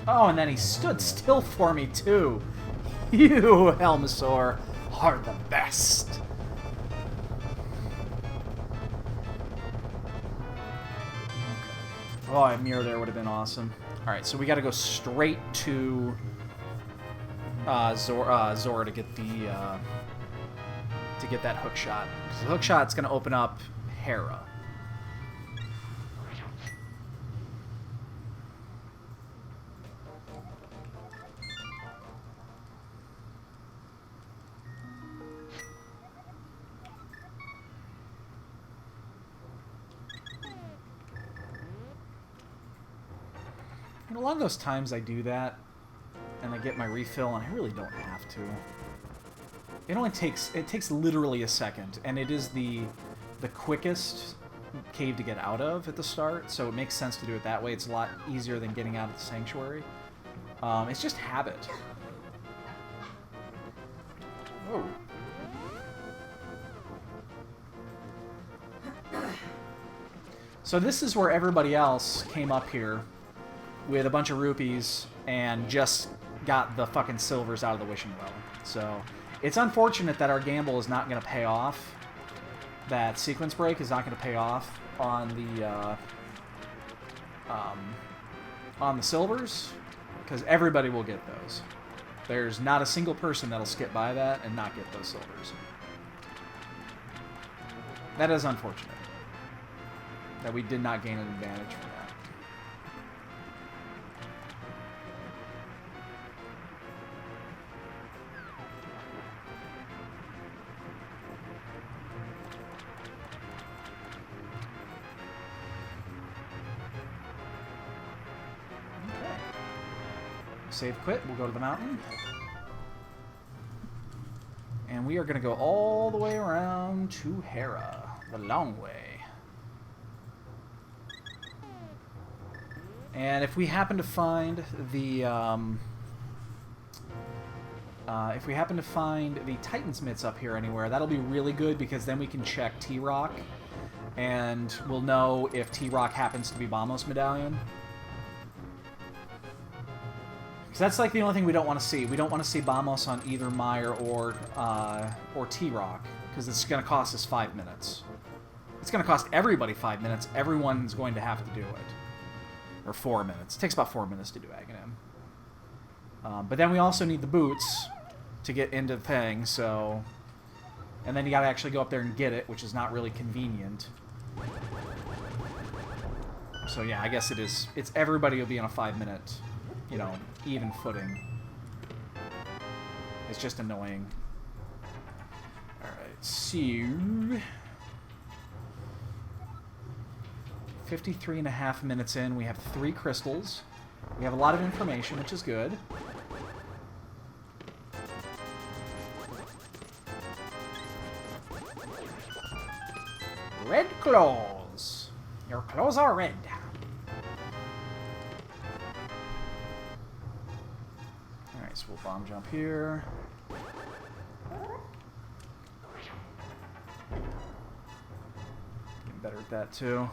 Oh, and then he stood still for me, too. You, Helmasaur, are the best. Oh, a mirror there would have been awesome. Alright, so we gotta go straight to Zora to get the to get that hook shot. The hook shot's gonna open up Hera. And a lot of those times I do that, and I get my refill, and I really don't have to. It takes literally a second, and it is the quickest cave to get out of at the start, so it makes sense to do it that way. It's a lot easier than getting out of the sanctuary. It's just habit. Oh. So this is where everybody else came up here with a bunch of rupees and just got the fucking silvers out of the wishing well. So it's unfortunate that our gamble is not going to pay off. That sequence break is not going to pay off on the silvers, because everybody will get those. There's not a single person that'll skip by that and not get those silvers. That is unfortunate that we did not gain an advantage from that. Save quit, we'll go to the mountain. And we are going to go all the way around to Hera, the long way. And if we happen to find the Titan's mitts up here anywhere, that'll be really good, because then we can check T-Rock, and we'll know if T-Rock happens to be Bamos' medallion. Because that's like the only thing we don't want to see. We don't want to see Bamos on either Meyer or T-Rock, because it's going to cost us 5 minutes. It's going to cost everybody 5 minutes. Everyone's going to have to do it. Or 4 minutes. It takes about 4 minutes to do Aghanim. But then we also need the boots to get into the thing, so... And then you gotta actually go up there and get it, which is not really convenient. So yeah, I guess it is... It's everybody will be on a 5 minute, you know, even footing. It's just annoying. Alright, so... 53.5 minutes in, we have 3 crystals. We have a lot of information, which is good. Red claws. Your claws are red. Alright, so we'll bomb jump here. Getting better at that too.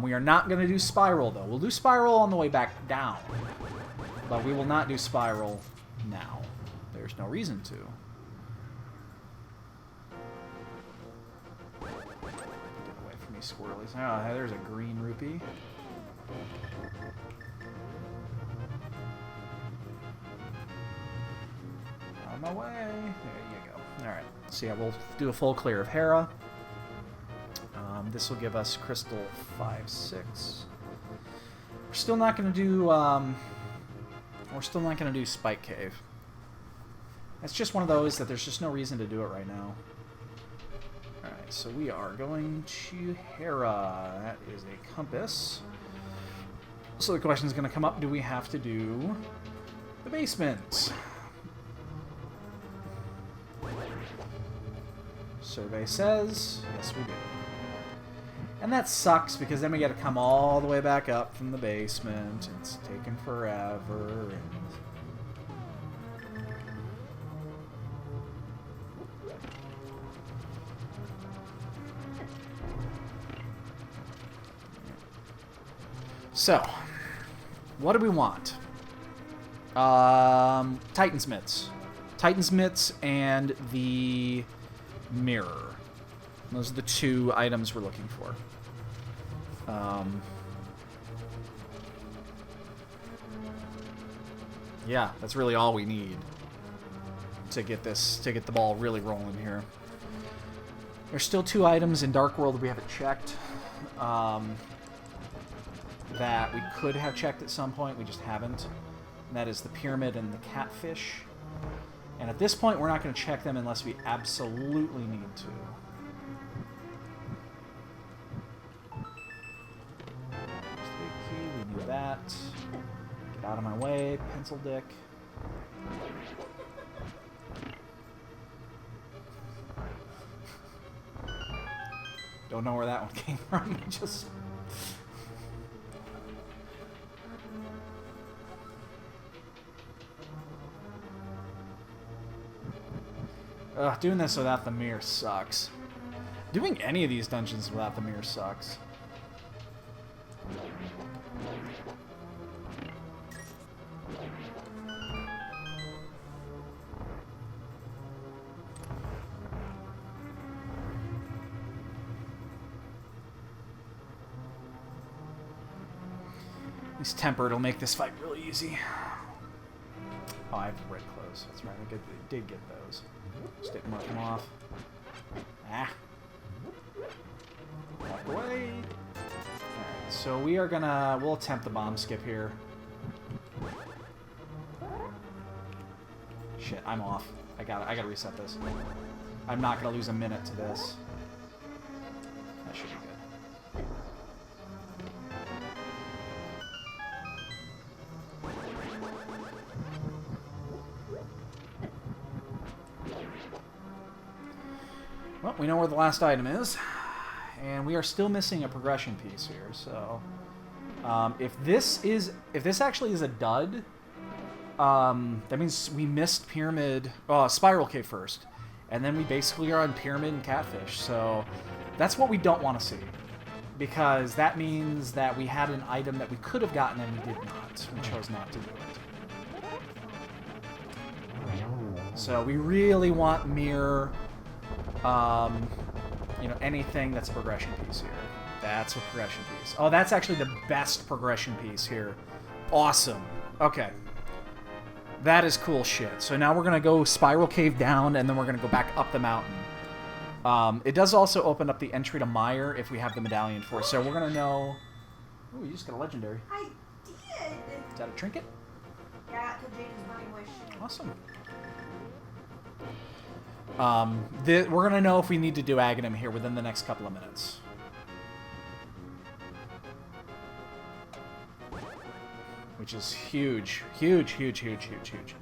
We are not going to do Spiral, though. We'll do Spiral on the way back down. But we will not do Spiral now. There's no reason to. Get away from me, squirrelies. Oh, there's a green rupee. On my way. There you go. Alright. So yeah, we'll do a full clear of Hera. This will give us Crystal 5, 6. We're still not going to do. We're still not going to do Spike Cave. It's just one of those that there's just no reason to do it right now. All right, so we are going to Hera. That is a compass. So the question is going to come up: do we have to do the basement? Survey says yes, we do. And that sucks, because then we gotta come all the way back up from the basement. It's taking forever. So, what do we want? Titan's Mitts. Titan's Mitts and the mirror. Those are the 2 items we're looking for. Yeah, that's really all we need to get the ball really rolling here. There's still 2 items in Dark World we haven't checked. That we could have checked at some point, we just haven't. And that is the pyramid and the catfish. And at this point, we're not going to check them unless we absolutely need to. There's the big key, we need that. Get out of my way, pencil dick. Don't know where that one came from. Just... Ugh, doing this without the mirror sucks. Doing any of these dungeons without the mirror sucks. This tempered will make this fight really easy. Oh, I have red clothes. That's right. I did get those. Just didn't mark them off. Ah. Walk away. Alright, so we'll attempt the bomb skip here. Shit, I'm off. I gotta reset this. I'm not gonna lose a minute to this. That should be good. Well, we know where the last item is, and we are still missing a progression piece here. So, if this actually is a dud, that means we missed Spiral Cave first, and then we basically are on Pyramid and Catfish. So, that's what we don't want to see, because that means that we had an item that we could have gotten and we did not. We chose not to do it. So we really want mirror. You know, anything that's a progression piece here. That's a progression piece. Oh, that's actually the best progression piece here. Awesome. Okay. That is cool shit. So now we're going to go Spiral Cave down, and then we're going to go back up the mountain. It does also open up the entry to Mire if we have the medallion for it. So we're going to know... Ooh, you just got a legendary. I did! Is that a trinket? Yeah, to Jaden's Burning Wish. Awesome. We're going to know if we need to do Aghanim here within the next couple of minutes. Which is huge. Huge, huge, huge, huge, huge.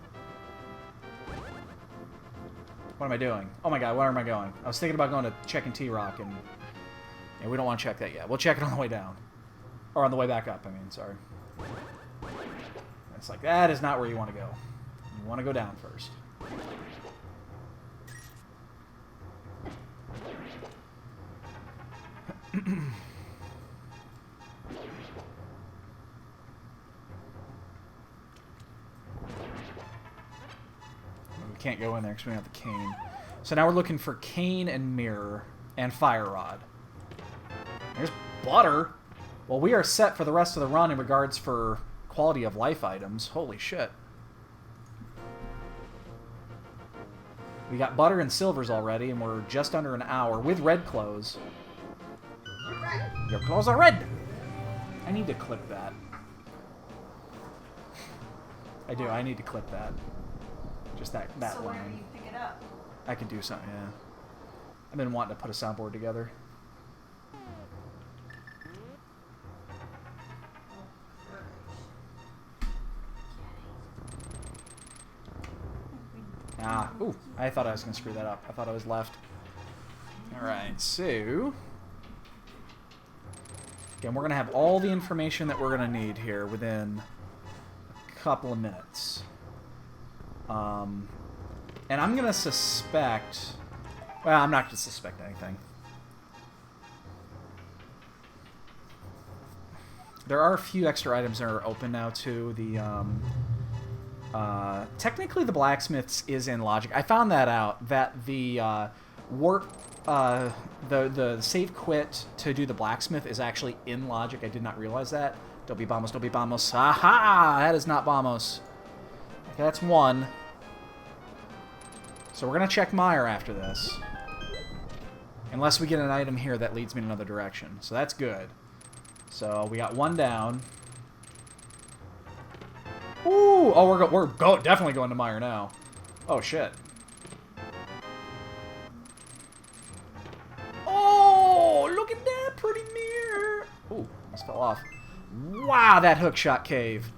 What am I doing? Oh my god, where am I going? I was thinking about going to checking T-Rock, and we don't want to check that yet. We'll check it on the way down. Or on the way back up, I mean, sorry. It's like, that is not where you want to go. You want to go down first. We can't go in there because we don't have the cane. So now we're looking for cane and mirror and fire rod. There's butter. Well, we are set for the rest of the run in regards for quality of life items. Holy shit. We got butter and silvers already, and we're just under an hour with red clothes. Your clothes are red! I need to clip that. I do, I need to clip that. Just that So line. where do you pick it up? I could do something, yeah. I've been wanting to put a soundboard together. Ah, ooh, I thought I was going to screw that up. I thought I was left. Alright, so... Again, we're going to have all the information that we're going to need here within a couple of minutes. And I'm going to suspect... Well, I'm not going to suspect anything. There are a few extra items that are open now too. Technically the blacksmiths is in logic. I found that out, that the warp, the save quit to do the blacksmith is actually in logic. I did not realize that. Don't be Vamos, don't be Vamos. Aha! That is not Vamos. Okay, that's one. So we're going to check Meyer after this. Unless we get an item here that leads me in another direction. So that's good. So we got one down. Ooh! Oh, we're definitely going to Meyer now. Oh, shit. Oh, look at that pretty mirror. Ooh, almost fell off. Wow, that hookshot cave.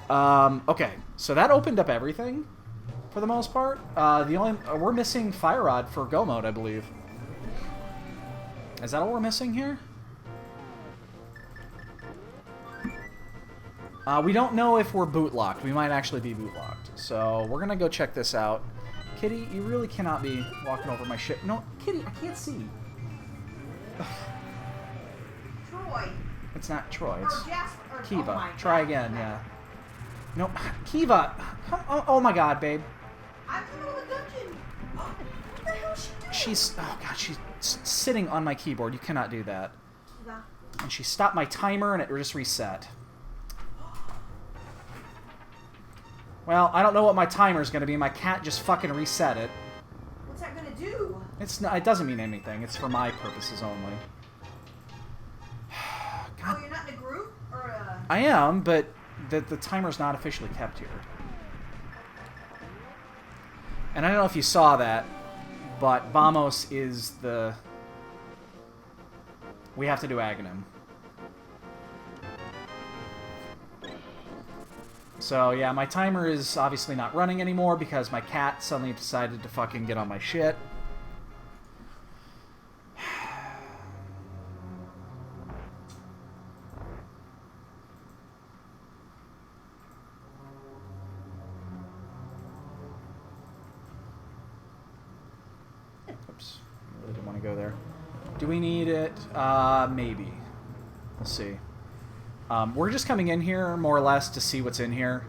Okay, so that opened up everything for the most part. We're missing Fire Rod for Go Mode, I believe. Is that all we're missing here? We don't know if we're boot locked. We might actually be boot locked. So we're gonna go check this out. Kitty, you really cannot be walking over my shit. No, Kitty, I can't see. Troy. It's not Troy. Or It's Jasper. Or, Kiva. oh my Try God. again, yeah. Nope. Kiva! Oh my god, babe. I'm in the middle of the dungeon. What the hell is she doing? She's... Oh god, she's sitting on my keyboard. You cannot do that. Kiva. And she stopped my timer and it just reset. Well, I don't know what my timer's going to be. My cat just fucking reset it. What's that gonna do? It doesn't mean anything. It's for my purposes only. God. Oh, you're not in a group? Or I am, but the timer's not officially kept here. And I don't know if you saw that, but Vamos is the... We have to do Aghanim. So, yeah, my timer is obviously not running anymore because my cat suddenly decided to fucking get on my shit. Oops. I really didn't want to go there. Do we need it? Maybe. We'll see. We're just coming in here, more or less, to see what's in here.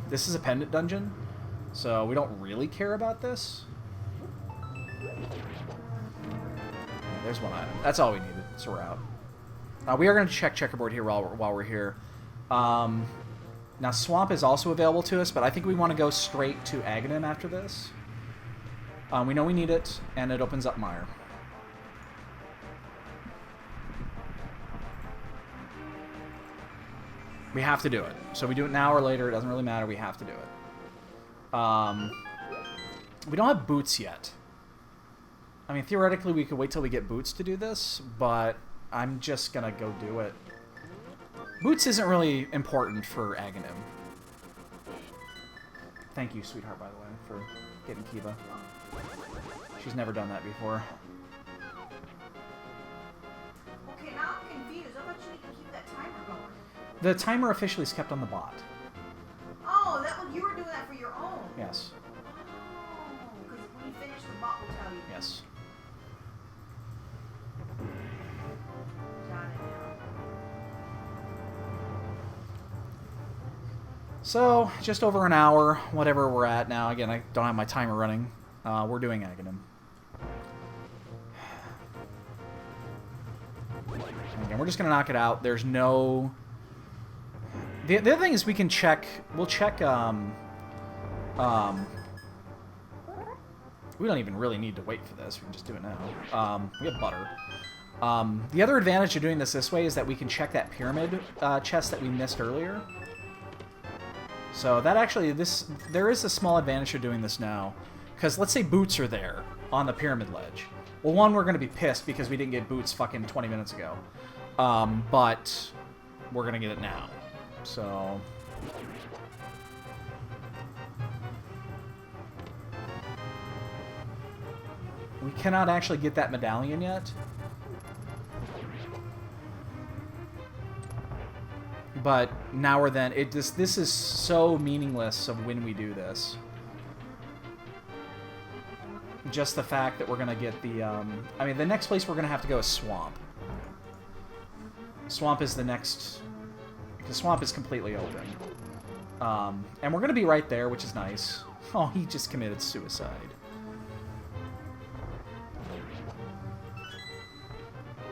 This is a pendant dungeon, so we don't really care about this. Yeah, there's one item. That's all we needed, so we're out. We are going to check checkerboard here while we're here. Now, Swamp is also available to us, but I think we want to go straight to Aghanim after this. We know we need it, and it opens up Meyer. We have to do it. So we do it now or later. It doesn't really matter. We have to do it. We don't have boots yet. I mean, theoretically, we could wait till we get boots to do this, but I'm just going to go do it. Boots isn't really important for Aghanim. Thank you, sweetheart, by the way, for getting Kiva. She's never done that before. Okay, now I'm confused. I thought you need to keep that timer going. The timer officially is kept on the bot. Oh, you were doing that for your own. Yes. Oh, because when you finish, the bot will tell you. Yes. Got it now. So, just over an hour, whatever we're at now. Again, I don't have my timer running. We're doing Aghanim. Again, we're just going to knock it out. There's no... The other thing is we can check... We'll check... We don't even really need to wait for this. We can just do it now. We have butter. The other advantage of doing this way is that we can check that pyramid chest that we missed earlier. So that actually... There is a small advantage of doing this now. Because let's say boots are there on the pyramid ledge. Well, one, we're going to be pissed because we didn't get boots fucking 20 minutes ago. But we're going to get it now. So... We cannot actually get that medallion yet. But now or then, this is so meaningless of when we do this. Just the fact that we're going to get the... I mean, the next place we're going to have to go is Swamp. Swamp is the next... Because Swamp is completely open. And we're going to be right there, which is nice. Oh, he just committed suicide.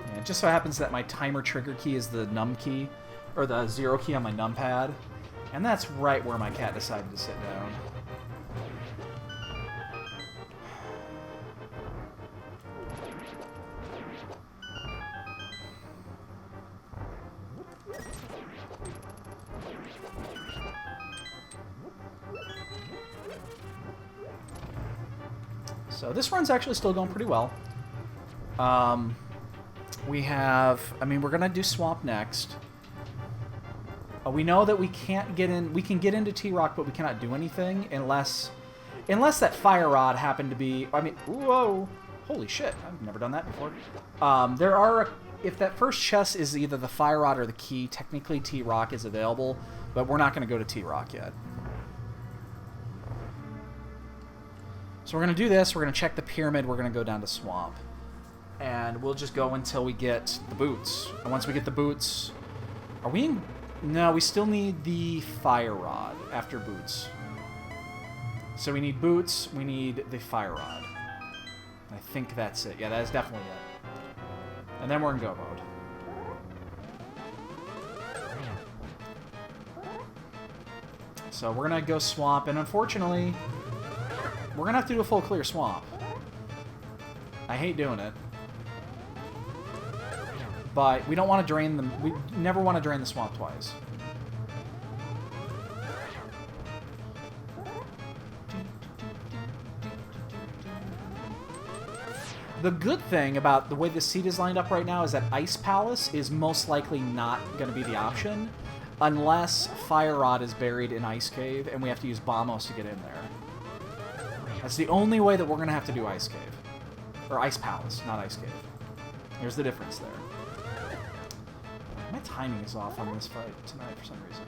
And it just so happens that my timer trigger key is the num key, or the 0 key on my numpad. And that's right where my cat decided to sit down. So this run's actually still going pretty well. We have... I mean, we're going to do Swamp next. We know that we can't get in... We can get into T-Rock, but we cannot do anything unless that Fire Rod happened to be... I mean, whoa! Holy shit, I've never done that before. There are... If that first chest is either the Fire Rod or the key, technically T-Rock is available, but we're not going to go to T-Rock yet. So we're going to do this, we're going to check the pyramid, we're going to go down to Swamp. And we'll just go until we get the boots. And once we get the boots... Are we in... No, we still need the Fire Rod after boots. So we need boots, we need the Fire Rod. I think that's it. Yeah, that is definitely it. And then we're in go mode. So we're going to go Swamp, and unfortunately... We're going to have to do a full clear Swamp. I hate doing it. But we don't want to drain them. We never want to drain the Swamp twice. The good thing about the way the seat is lined up right now is that Ice Palace is most likely not going to be the option unless Fire Rod is buried in Ice Cave and we have to use Bombos to get in there. That's the only way that we're going to have to do Ice Cave. Or Ice Palace, not Ice Cave. There's the difference there. My timing is off on this fight tonight for some reason.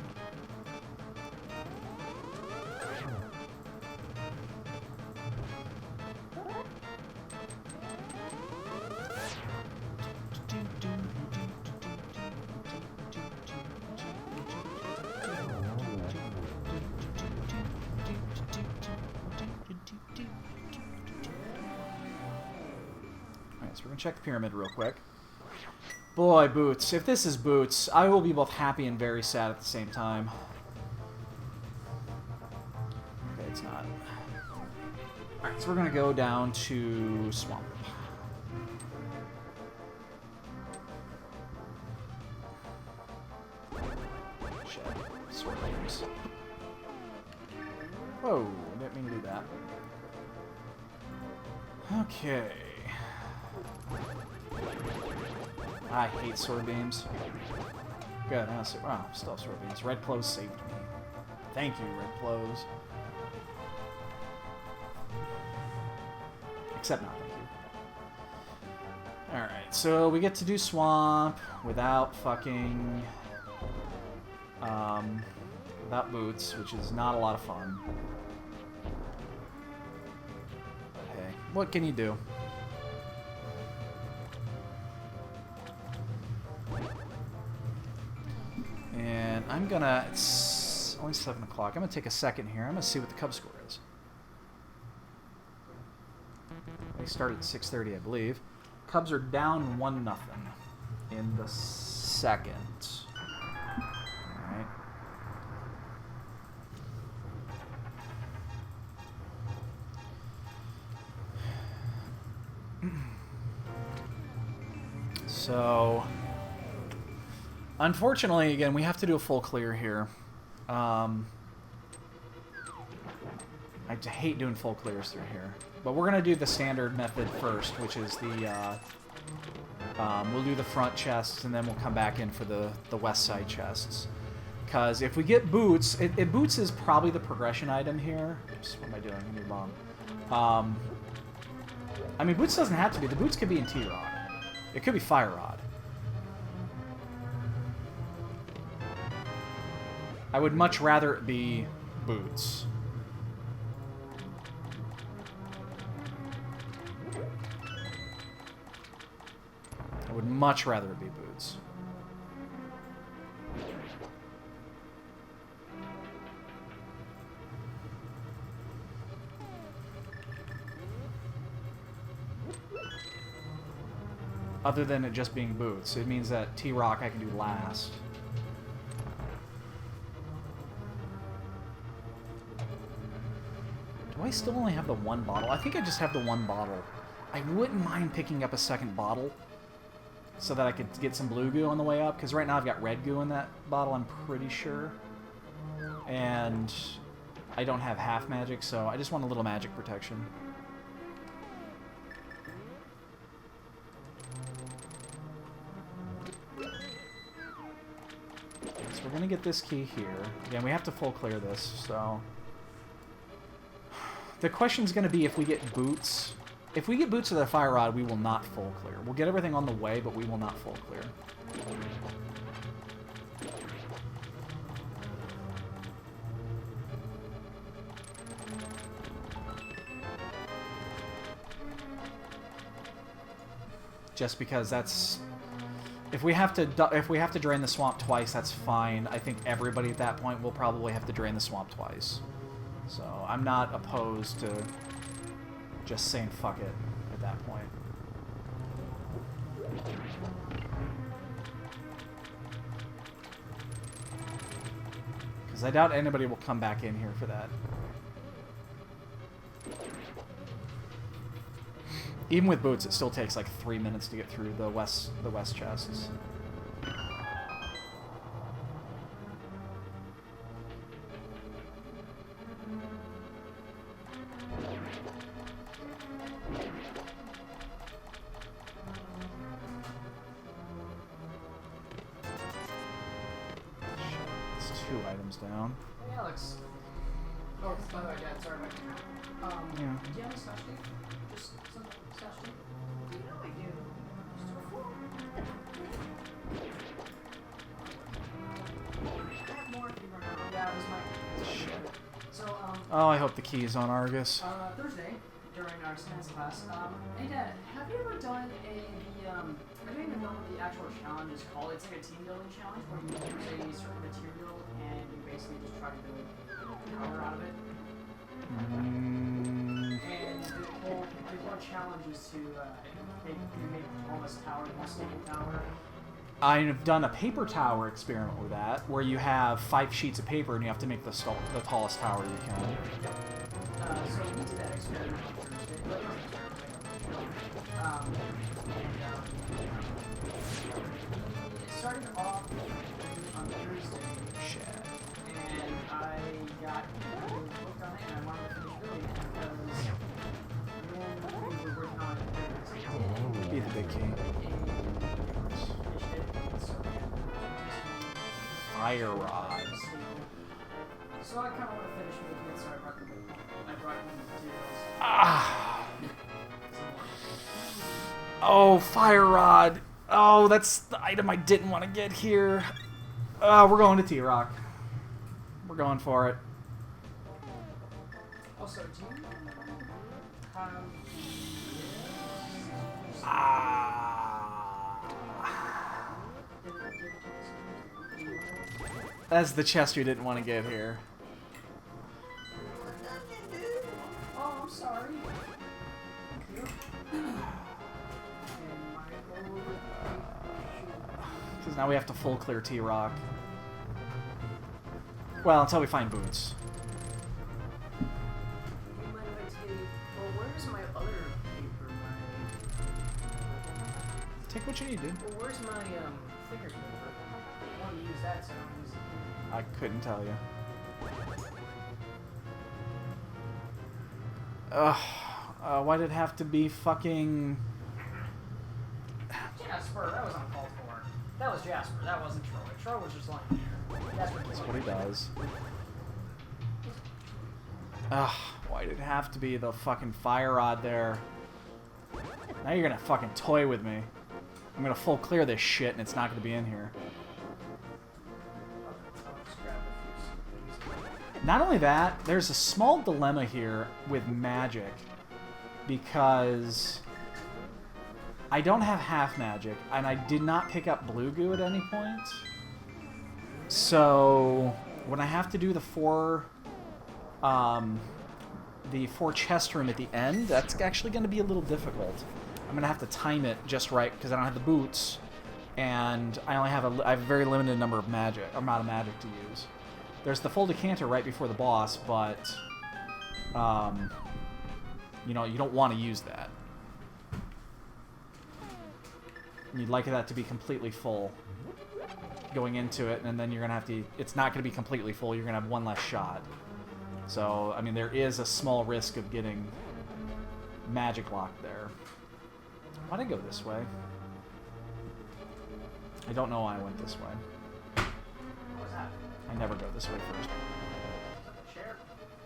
So we're going to check the pyramid real quick. Boy, Boots. If this is Boots, I will be both happy and very sad at the same time. Okay, it's not. Alright, so we're going to go down to Swamp. Shit. Sword games. Whoa, didn't mean to do that. Okay. I hate sword beams. Good, honestly. Wow, still have sword beams. Red clothes saved me. Thank you, red clothes. Except not, thank you. Alright, so we get to do Swamp without fucking... without boots, which is not a lot of fun. But hey, what can you do? And I'm gonna... It's only 7 o'clock. I'm gonna take a second here. I'm gonna see what the Cub score is. They started at 6:30, I believe. Cubs are down 1-0 in the second. Alright. So... Unfortunately, again, we have to do a full clear here. I hate doing full clears through here. But we're going to do the standard method first, which is the... we'll do the front chests, and then we'll come back in for the west side chests. Because if we get boots... Boots is probably the progression item here. Oops, what am I doing? I need a bomb. I mean, boots doesn't have to be. The boots could be in T-Rock. It could be Fire Rod. I would much rather it be boots. I would much rather it be boots. Other than it just being boots. It means that T-Rock I can do last. Do I still only have the one bottle? I think I just have the one bottle. I wouldn't mind picking up a second bottle so that I could get some blue goo on the way up, because right now I've got red goo in that bottle, I'm pretty sure. And I don't have half magic, so I just want a little magic protection. So we're going to get this key here. Again, we have to full clear this, so... The question's going to be if we get boots. If we get boots with a fire rod, we will not full clear. We'll get everything on the way, but we will not full clear. Just because that's... If we have to drain the swamp twice, that's fine. I think everybody at that point will probably have to drain the swamp twice. So I'm not opposed to just saying fuck it at that point. Because I doubt anybody will come back in here for that. Even with boots, it still takes like 3 minutes to get through the west chests. Down. Hey, Alex. Oh, by the way, Dad, sorry about you. Yeah. Do you have a stash tape? Just some stash tape? Do you know I do? Just do a full. I have more if you run out. Yeah, this might. Shit. So, Oh, I hope the key is on Argus. Thursday, during our science class, hey Dad, have you ever done I don't even know what the actual challenge is called. It's like a team building challenge where you use a certain material and you basically just try to build power out of it. And the whole challenge is to make the tallest tower, the most stable tower. I've done a paper tower experiment with that, where you have 5 sheets of paper and you have to make the tallest tower you can. So we did that experiment on Thursday, but it wasn't it started off on Thursday. Shit. And I got hooked on it, and I wanted to finish early because when we were working on it, Be the big key. Fire rod. So I kind of want to finish making it, so I brought the materials. Ah! Oh, fire rod. Oh, that's the item I didn't want to get here. We're going to T-Rock. We're going for it. Also, do you have... That's the chest you didn't want to get here. Oh, I'm sorry. Because now we have to full clear T-Rock. Well, until we find boots. Where's my other paper? Take what you need, dude. Well, where's my thicker paper? I want to use that, so I don't use it. I couldn't tell you. Ugh. Why did it have to be fucking... Jasper, that was uncalled for. That was Jasper, that wasn't Troy. Troy was just lying there. That's what he does. Ugh, why did it have to be the fucking fire rod there? Now you're gonna fucking toy with me. I'm gonna full clear this shit and it's not gonna be in here. Not only that, there's a small dilemma here with magic, because I don't have half magic, and I did not pick up blue goo at any point. So when I have to do the four chest room at the end, that's actually going to be a little difficult. I'm gonna have to time it just right because I don't have the boots, and I have a very limited number of amount of magic to use. There's the full decanter right before the boss, but you know, you don't want to use that. You'd like that to be completely full going into it, and then you're gonna have to. It's not gonna be completely full. You're gonna have one less shot. So I mean, there is a small risk of getting magic locked there. Why'd I go this way? I don't know why I went this way. What was that? I never go this way first. Share.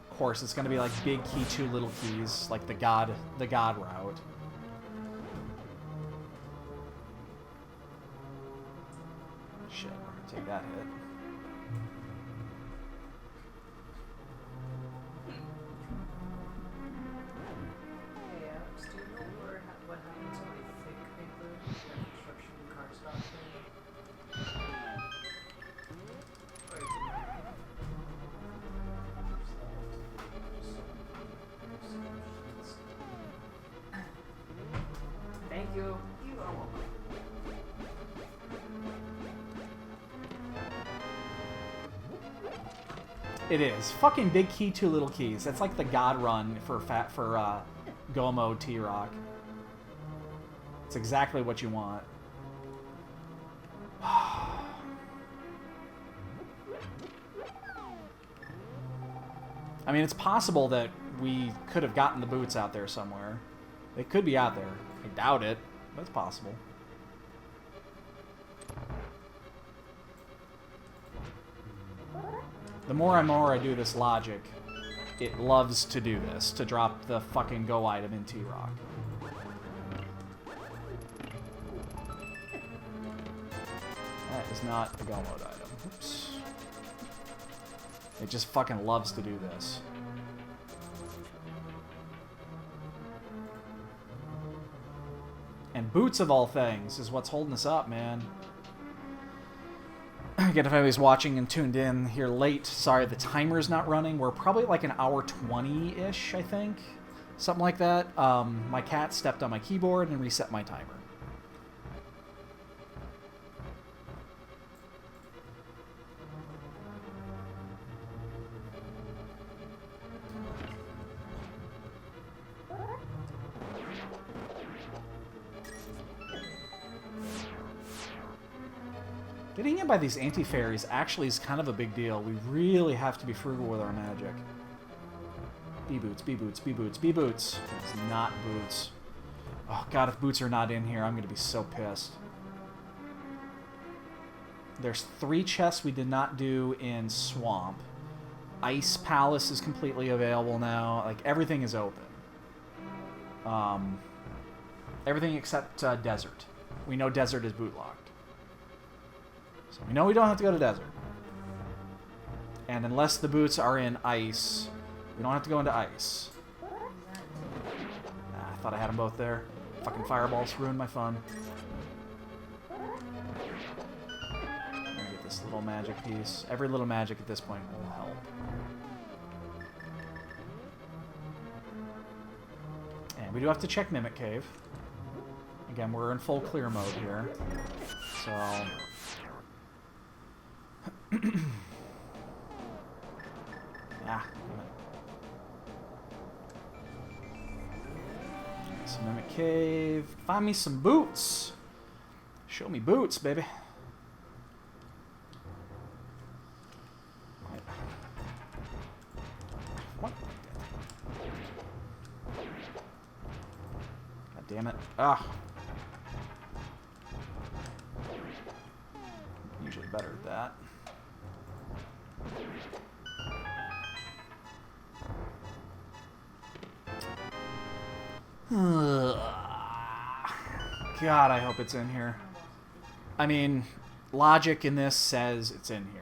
Of course, it's going to be like big key, two little keys, like the god route. Shit, I'm going to take that hit. Do you know what happens when I thick paper, like construction cardstock thing? Thank you. You are welcome. It is. Fucking big key, two little keys. That's like the god run for Go Mode T-Rock. It's exactly what you want. I mean, it's possible that we could have gotten the boots out there somewhere. They could be out there. I doubt it, but it's possible. The more and more I do this logic, it loves to do this, to drop the fucking go item in T-Rock. That is not the go mode item. Oops. It just fucking loves to do this. And boots of all things is what's holding us up, man. Again, if anybody's watching and tuned in here late, sorry, the timer's not running. We're probably like an hour 20-ish, I think. Something like that. My cat stepped on my keyboard and reset my timer. Getting hit by these anti-fairies actually is kind of a big deal. We really have to be frugal with our magic. B-boots, B-boots, B-boots, B-boots. It's not boots. Oh god, if boots are not in here, I'm going to be so pissed. There's 3 chests we did not do in Swamp. Ice Palace is completely available now. Like, everything is open. Everything except Desert. We know Desert is boot locked. So we know we don't have to go to Desert. And unless the boots are in Ice, we don't have to go into Ice. Nah, I thought I had them both there. Fucking fireballs ruined my fun. I'm gonna get this little magic piece. Every little magic at this point will help. And we do have to check Mimic Cave. Again, we're in full clear mode here. So... Some Mimic Cave. Find me some boots. Show me boots, baby. What? God damn it. Ah. Usually better at that. God, I hope it's in here. I mean, logic in this says it's in here.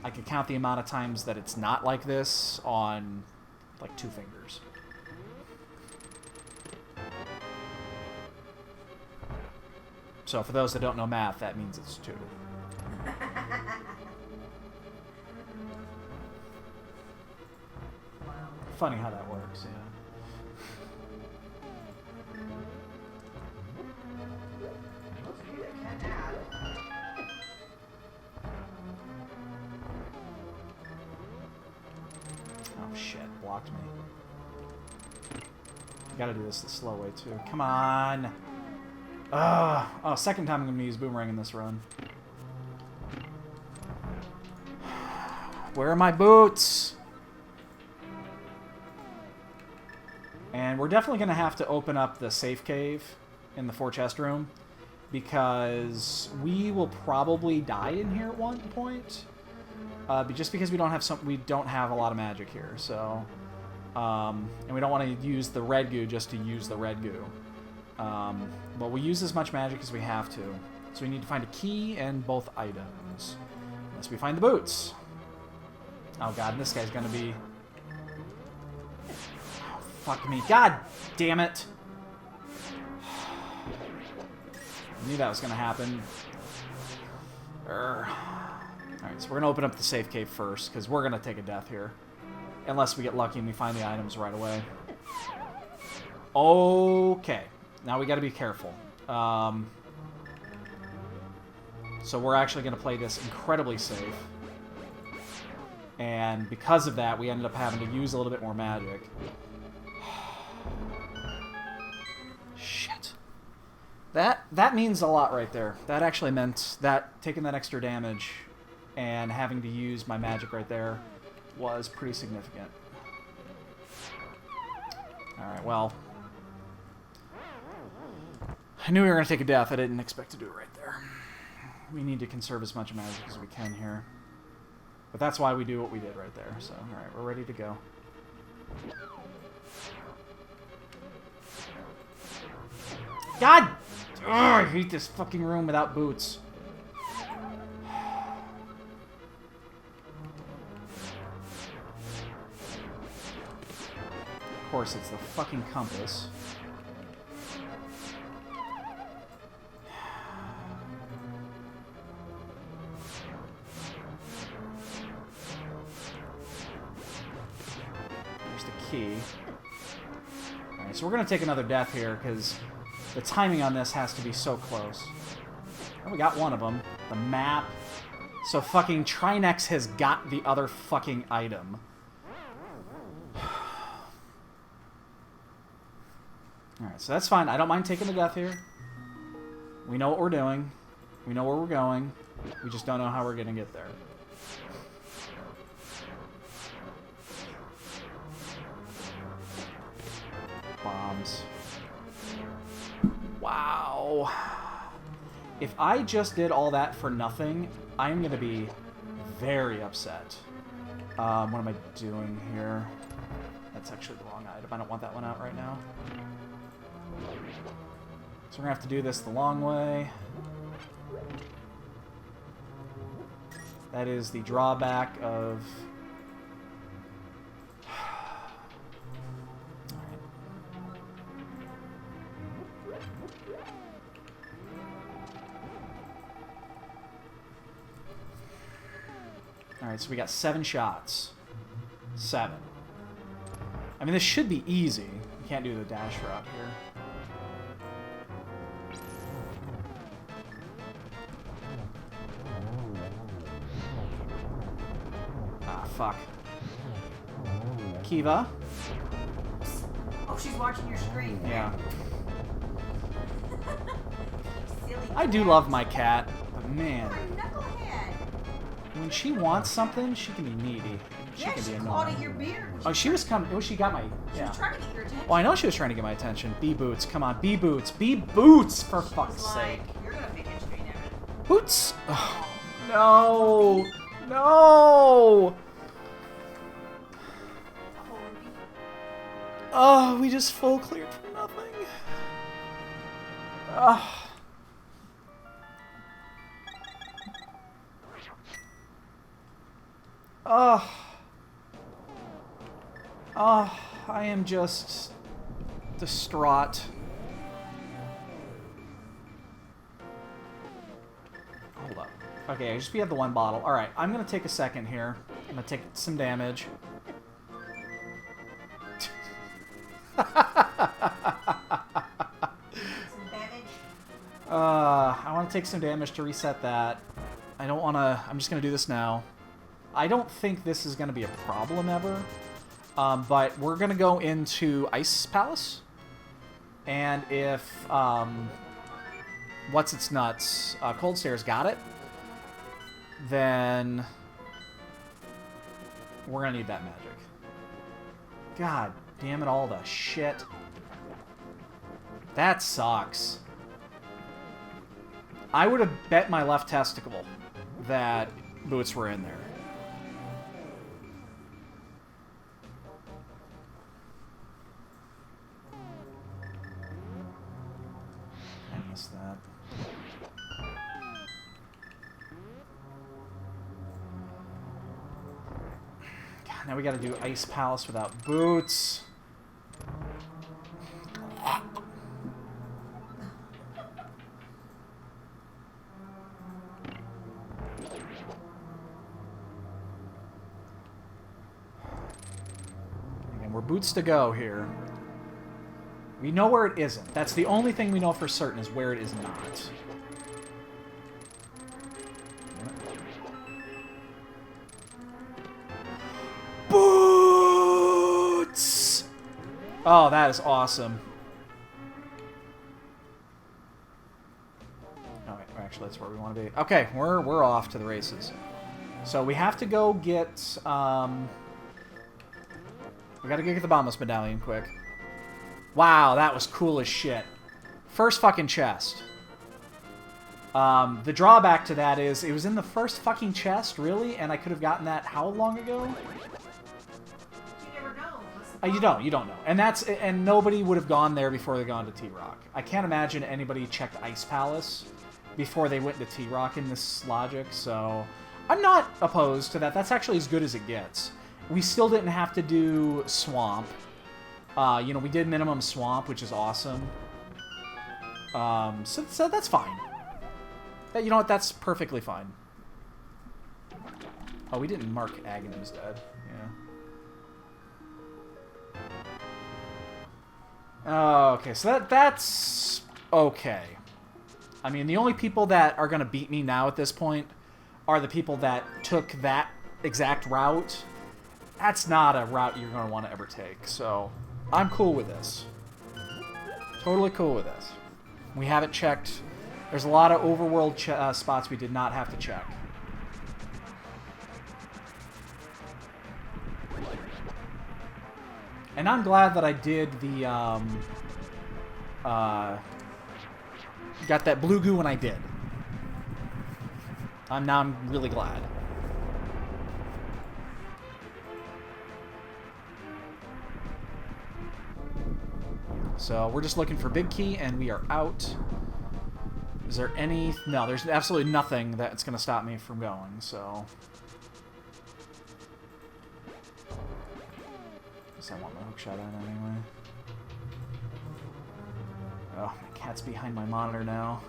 I could count the amount of times that it's not like this on, like, 2 fingers. So for those that don't know math, that means it's 2. Funny how that works, yeah. shit. Blocked me. Gotta do this the slow way, too. Come on! Oh, second time I'm gonna use Boomerang in this run. Where are my boots? And we're definitely gonna have to open up the safe cave in the 4 chest room, because we will probably die in here at one point. Just because we don't have a lot of magic here, so and we don't want to use the red goo just to use the red goo. But we use as much magic as we have to, so we need to find a key and both items. Unless we find the boots. Oh god, this guy's gonna be. Oh, fuck me, god damn it! I knew that was gonna happen. Alright, so we're going to open up the safe cave first, because we're going to take a death here. Unless we get lucky and we find the items right away. Okay. Now we got to be careful. So we're actually going to play this incredibly safe. And because of that, we ended up having to use a little bit more magic. Shit. That means a lot right there. That actually meant that taking that extra damage and having to use my magic right there was pretty significant. Alright, well. I knew we were going to take a death. I didn't expect to do it right there. We need to conserve as much magic as we can here. But that's why we do what we did right there. So, alright, we're ready to go. God! Ugh, I hate this fucking room without boots. Of course, it's the fucking compass. There's the key. Alright, so we're going to take another death here, because the timing on this has to be so close. Oh, we got one of them. The map. So fucking Trinex has got the other fucking item. Alright, so that's fine. I don't mind taking the death here. We know what we're doing. We know where we're going. We just don't know how we're going to get there. Bombs. Wow. If I just did all that for nothing, I'm going to be very upset. What am I doing here? That's actually the wrong item. I don't want that one out right now. So we're going to have to do this the long way. That is the drawback of... Alright, so we got 7 shots. 7. I mean, this should be easy. You can't do the dash route here. Ah, fuck. Kiva? Oh, she's watching your screen. Yeah. Silly I do cat. love my cat, but man, You're a knucklehead. when she wants something, she can be needy. She Yeah, can she be clawed annoying. at your beard. Oh, she was coming. Oh, she got my. She Yeah. was trying to get your attention. Well, I know she was trying to get my attention. Bee boots, come on, bee boots, bee boots, for fuck's It's like, sake. you're gonna pick and straight at Boots. Oh, no, no. Oh, we just full cleared for nothing. Oh. Oh. Oh, I am just distraught. Hold up. Okay, I just we have the one bottle. Alright, I'm gonna take a second here. I'm gonna take some damage. Some damage. I want to take some damage to reset that. I don't want to... I'm just going to do this now. I don't think this is going to be a problem ever. But we're going to go into Ice Palace. And if... What's its nuts? Cold Stare's got it. Then... We're going to need that magic. God damn it all the shit. That sucks. I would have bet my left testicle that boots were in there. I missed that. God, now we gotta do Ice Palace without boots. Boots to go here. We know where it isn't. That's the only thing we know for certain is where it is not. Boots! Oh, that is awesome. Oh, wait, actually, that's where we want to be. Okay, we're off to the races. So we have to go get... We gotta go get the Bombus Medallion quick. Wow, that was cool as shit. First fucking chest. The drawback to that is it was in the first fucking chest, really, and I could have gotten that how long ago? You never know. You don't know. And nobody would have gone there before they gone to T-Rock. I can't imagine anybody checked Ice Palace before they went to T-Rock in this logic, so I'm not opposed to that. That's actually as good as it gets. We still didn't have to do Swamp. You know, we did minimum Swamp, which is awesome. So that's fine. You know what? That's perfectly fine. Oh, we didn't mark Aghanim's dead. Yeah. Okay, so that's okay. I mean, the only people that are going to beat me now at this point are the people that took that exact route. That's not a route you're going to want to ever take, so I'm cool with this. Totally cool with this. We haven't checked. There's a lot of overworld spots we did not have to check. And I'm glad that I did the, got that blue goo when I did. I'm really glad. So we're just looking for Big Key, and we are out. Is there any... No, there's absolutely nothing that's going to stop me from going, so... Guess I want my hookshot on anyway. Oh, my cat's behind my monitor now.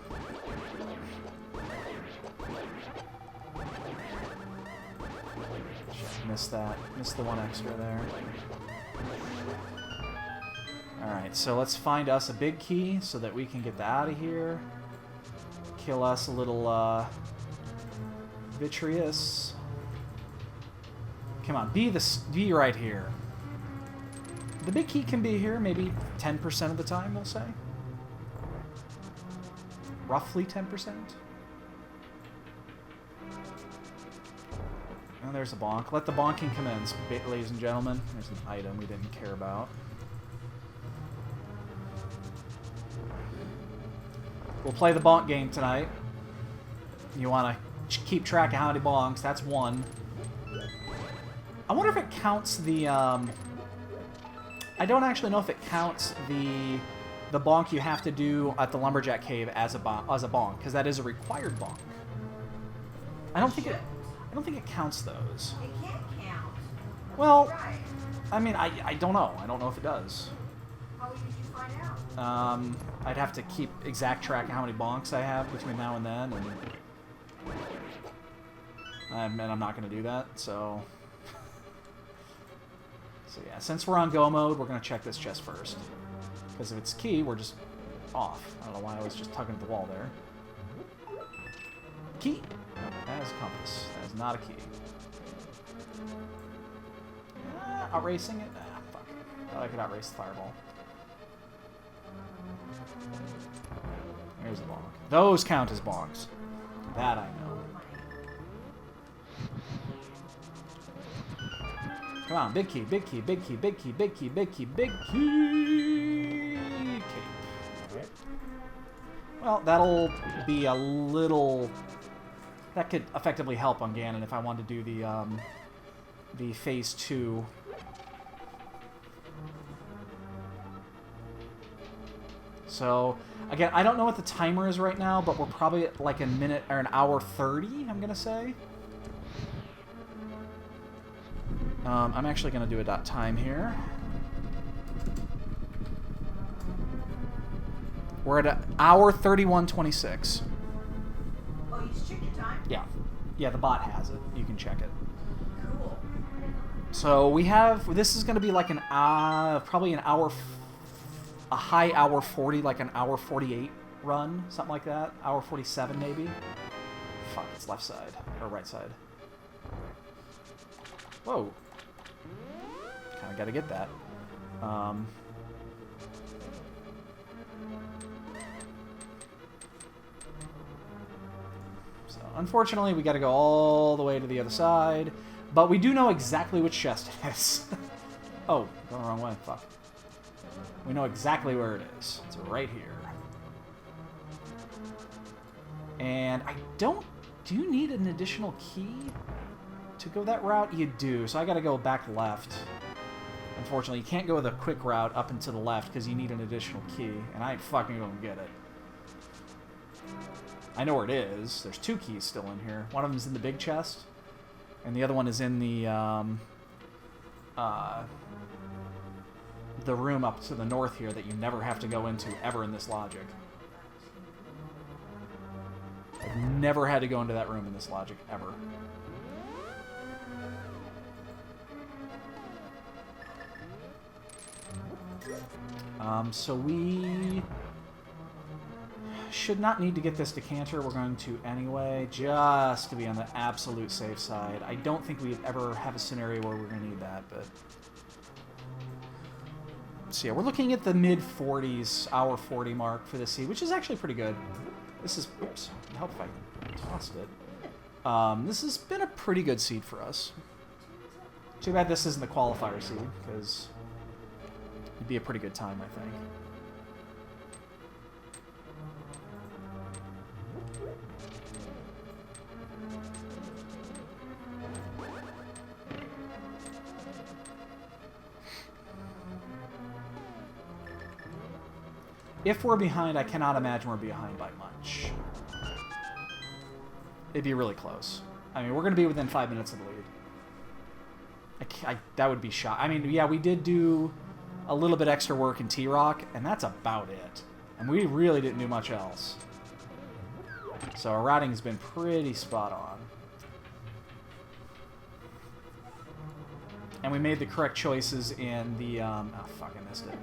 Shit, missed that. Missed the one extra there. Alright, so let's find us a Big Key so that we can get out of here. Kill us a little, Vitreous. Come on, be right here. The Big Key can be here maybe 10% of the time, we'll say. Roughly 10%. Oh, there's a bonk. Let the bonking commence, ladies and gentlemen. There's an item we didn't care about. We'll play the bonk game tonight. You want to keep track of how many bonks. That's one. I wonder if it counts the... I don't actually know if it counts the bonk you have to do at the Lumberjack Cave as a bonk, because that is a required bonk. I don't think it counts those. It can't count. Well, Right. I mean, I don't know. I don't know if it does. How did you find out? I'd have to keep exact track of how many bonks I have between now and then, and I'm not going to do that, so... So yeah, since we're on go mode, we're going to check this chest first. Because if it's key, we're just off. I don't know why I was just tugging at the wall there. Key! No, that is a compass. That is not a key. outracing it? Ah, fuck. Thought I could outrace the fireball. There's a bonk. Those count as bonks. That I know. Come on, big key, big key, big key, big key, big key, big key, big key. Cape. Alright. Well, that'll be a little... That could effectively help on Ganon if I wanted to do the phase 2. So, again, I don't know what the timer is right now, but we're probably at like a minute or an hour 30, I'm gonna say. I'm actually gonna do a .time here. We're at an hour 31:26. Oh, you just check your time? Yeah. Yeah, the bot has it. You can check it. Cool. So we have, this is going to be like an, probably an hour, a high hour 40, like an hour 48 run, something like that. Hour 47 maybe. Fuck, it's left side, or right side. Whoa. Kind of got to get that. So unfortunately, we got to go all the way to the other side. But we do know exactly which chest it is. Oh, going the wrong way. Fuck. We know exactly where it is. It's right here. And I don't... Do you need an additional key to go that route? You do. So I got to go back left. Unfortunately, you can't go the quick route up and to the left because you need an additional key. And I ain't fucking going to get it. I know where it is. There's 2 keys still in here. One of them's in the big chest. And the other one is in the room up to the north here that you never have to go into ever in this logic. I've never had to go into that room in this logic, ever. So we should not need to get this decanter. We're going to anyway, just to be on the absolute safe side. I don't think we'd ever have a scenario where we're going to need that, but... So yeah, we're looking at the mid-40s, hour 40 mark for this seed, which is actually pretty good. This is... Oops. Help if I tossed it. This has been a pretty good seed for us. Too bad this isn't the qualifier seed, because it'd be a pretty good time, I think. If we're behind, I cannot imagine we're behind by much. It'd be really close. I mean, we're going to be within 5 minutes of the lead. That would be shot. I mean, yeah, we did do a little bit extra work in T-Rock, and that's about it. And we really didn't do much else. So our routing has been pretty spot on. And we made the correct choices in the... oh, fuck, I missed it.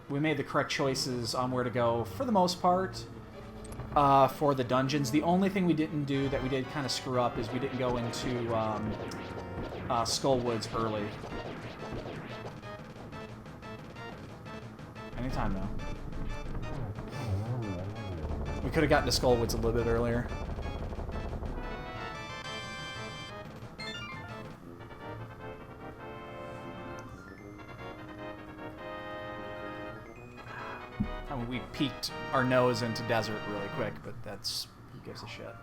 We made the correct choices on where to go, for the most part, for the dungeons. The only thing we didn't do that we did kind of screw up is we didn't go into Skull Woods early. Anytime now. We could have gotten to Skull Woods a little bit earlier. I mean, we peeked our nose into desert really quick, but that's... who gives a shit.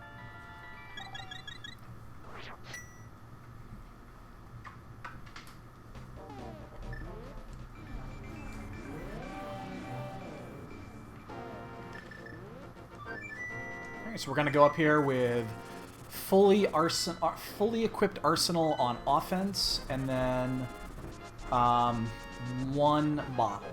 Alright, so we're going to go up here with fully equipped arsenal on offense, and then 1 bottle.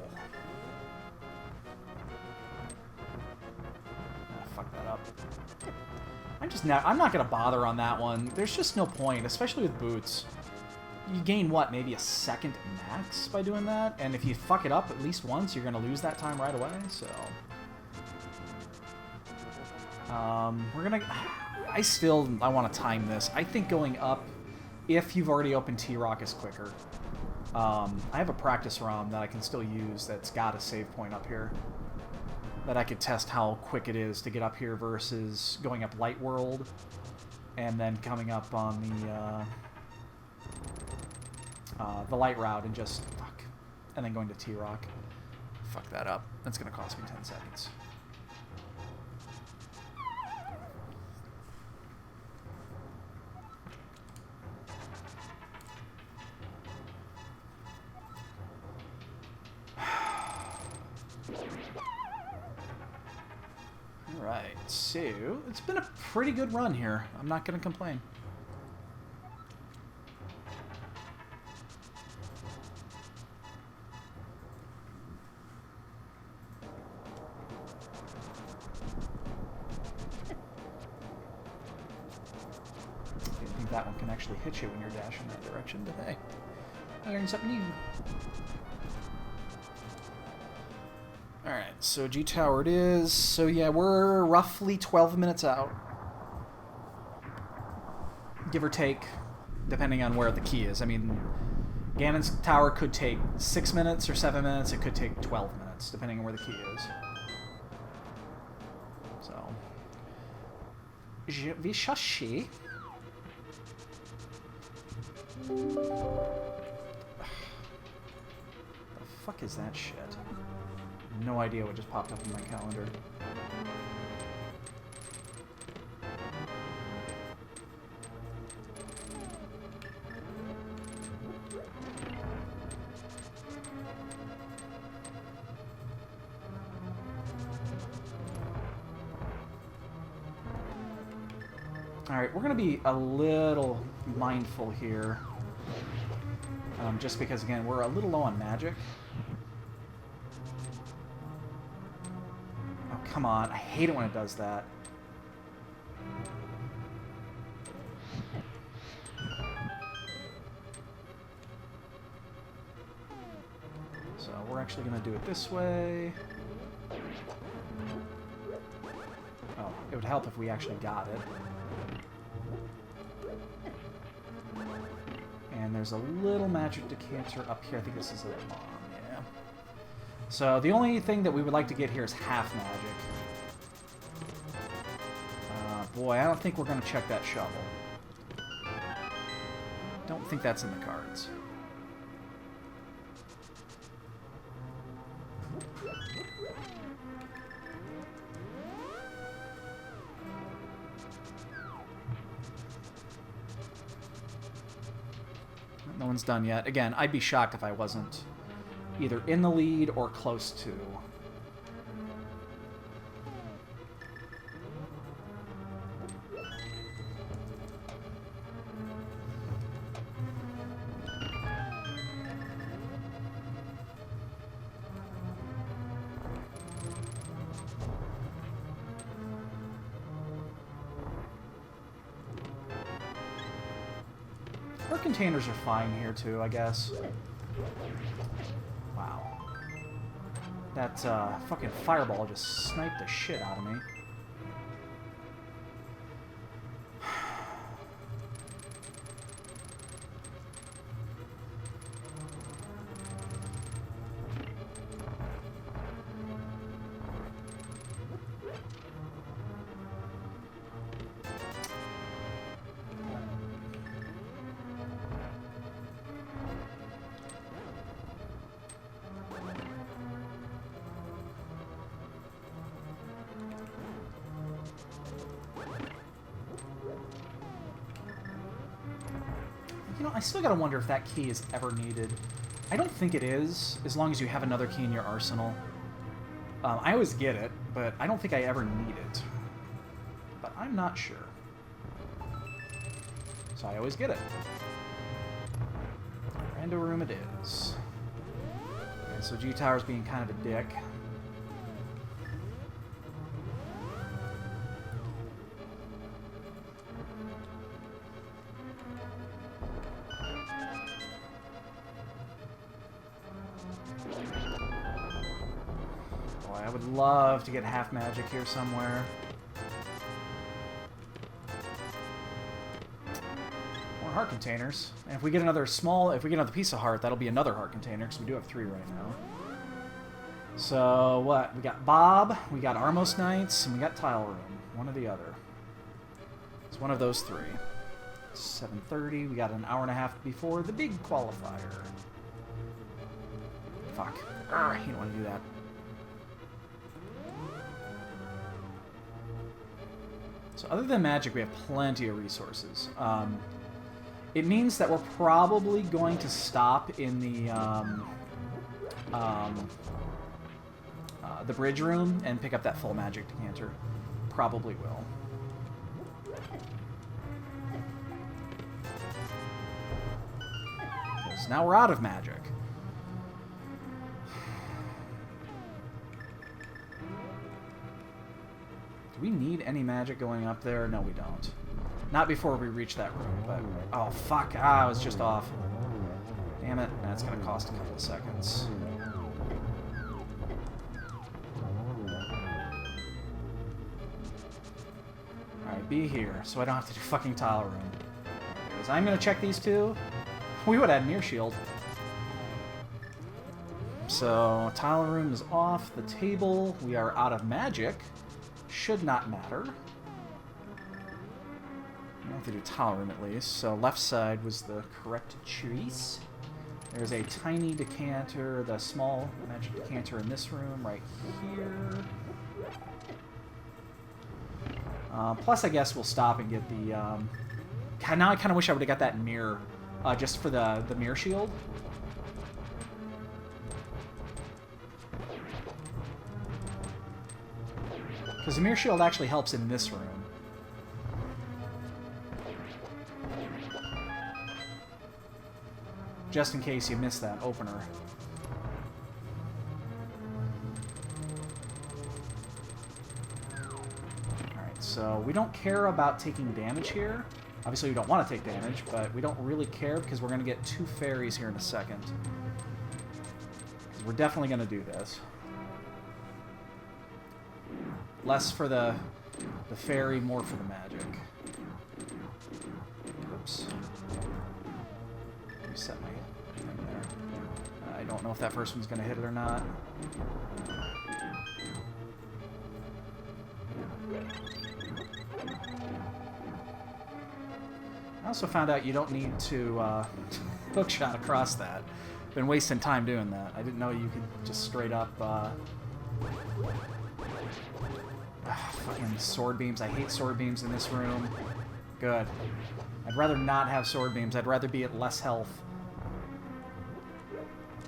I'm not going to bother on that one. There's just no point, especially with boots. You gain, what, maybe a second max by doing that? And if you fuck it up at least once, you're going to lose that time right away, so... we're going to... I want to time this. I think going up if you've already opened T-Rock is quicker. I have a practice ROM that I can still use that's got a save point up here. That I could test how quick it is to get up here versus going up Light World and then coming up on the light route and just fuck, and then going to T-Rock. Fuck that up. That's gonna cost me 10 seconds. Alright, so it's been a pretty good run here. I'm not gonna complain. Didn't think that one can actually hit you when you're dashing that direction, but hey, I learned something new. Alright, so G-Tower it is. So yeah, we're roughly 12 minutes out. Give or take, depending on where the key is. I mean, Ganon's Tower could take 6 minutes or 7 minutes. It could take 12 minutes, depending on where the key is. So, je vais chercher. The fuck is that shit? No idea what just popped up in my calendar. Alright, we're going to be a little mindful here. Just because, again, we're a little low on magic. Come on, I hate it when it does that. So we're actually going to do it this way. Oh, it would help if we actually got it. And there's a little magic decanter up here. I think this is a bomb. So the only thing that we would like to get here is half magic. Boy, I don't think we're going to check that shovel. Don't think that's in the cards. No one's done yet. Again, I'd be shocked if I wasn't either in the lead or close to. Our containers are fine here too, I guess. Wow. That fucking fireball just sniped the shit out of me. You know, I still gotta wonder if that key is ever needed. I don't think it is, as long as you have another key in your arsenal. I always get it, but I don't think I ever need it. But I'm not sure. So I always get it. Rando room it is. Okay, so G-Tower's being kind of a dick. I would love to get half magic here somewhere. More heart containers. And if we get another piece of heart, that'll be another heart container, because we do have 3 right now. So, what? We got Bob, we got Armos Knights, and we got Tile Room. One or the other. It's one of those 3. 7:30, we got an hour and a half before the big qualifier. Fuck. You don't want to do that. So other than magic, we have plenty of resources. It means that we're probably going to stop in the bridge room and pick up that full magic decanter. Probably will. Because now we're out of magic. Do we need any magic going up there? No, we don't. Not before we reach that room, but... Oh, fuck. I was just off. Damn it. That's going to cost a couple of seconds. Alright, be here, so I don't have to do fucking tile room. Because I'm going to check these 2. We would add Mirror Shield. So, tile room is off the table. We are out of magic. Should not matter. I don't have to do tile room at least. So left side was the correct choice. There's a tiny decanter, the small magic decanter in this room right here. Plus, I guess we'll stop and get the... God, now I kind of wish I would have got that mirror just for the mirror shield. Because the mirror shield actually helps in this room. Just in case you missed that opener. Alright, so we don't care about taking damage here. Obviously we don't want to take damage, but we don't really care because we're going to get 2 fairies here in a second. Because we're definitely going to do this. Less for the fairy, more for the magic. Oops. Reset my thing there. I don't know if that first one's going to hit it or not. I also found out you don't need to hookshot across that. Been wasting time doing that. I didn't know you could just straight up... fucking sword beams. I hate sword beams in this room. Good. I'd rather not have sword beams. I'd rather be at less health.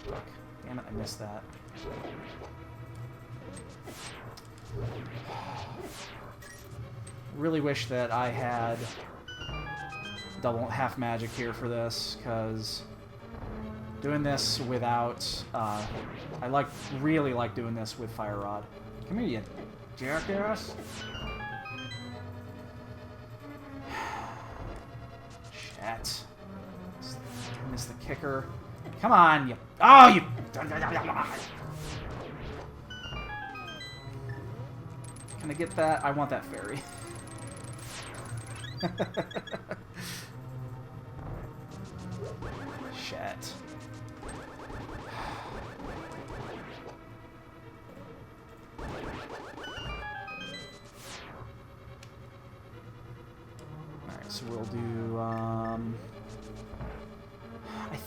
Fuck. Damn it, I missed that. Really wish that I had double half magic here for this, because doing this without... I really like doing this with Fire Rod. Come here, you jackass. Shit. Miss the kicker. Come on, you... Oh, you... Can I get that? I want that fairy. Shit. So we'll do, I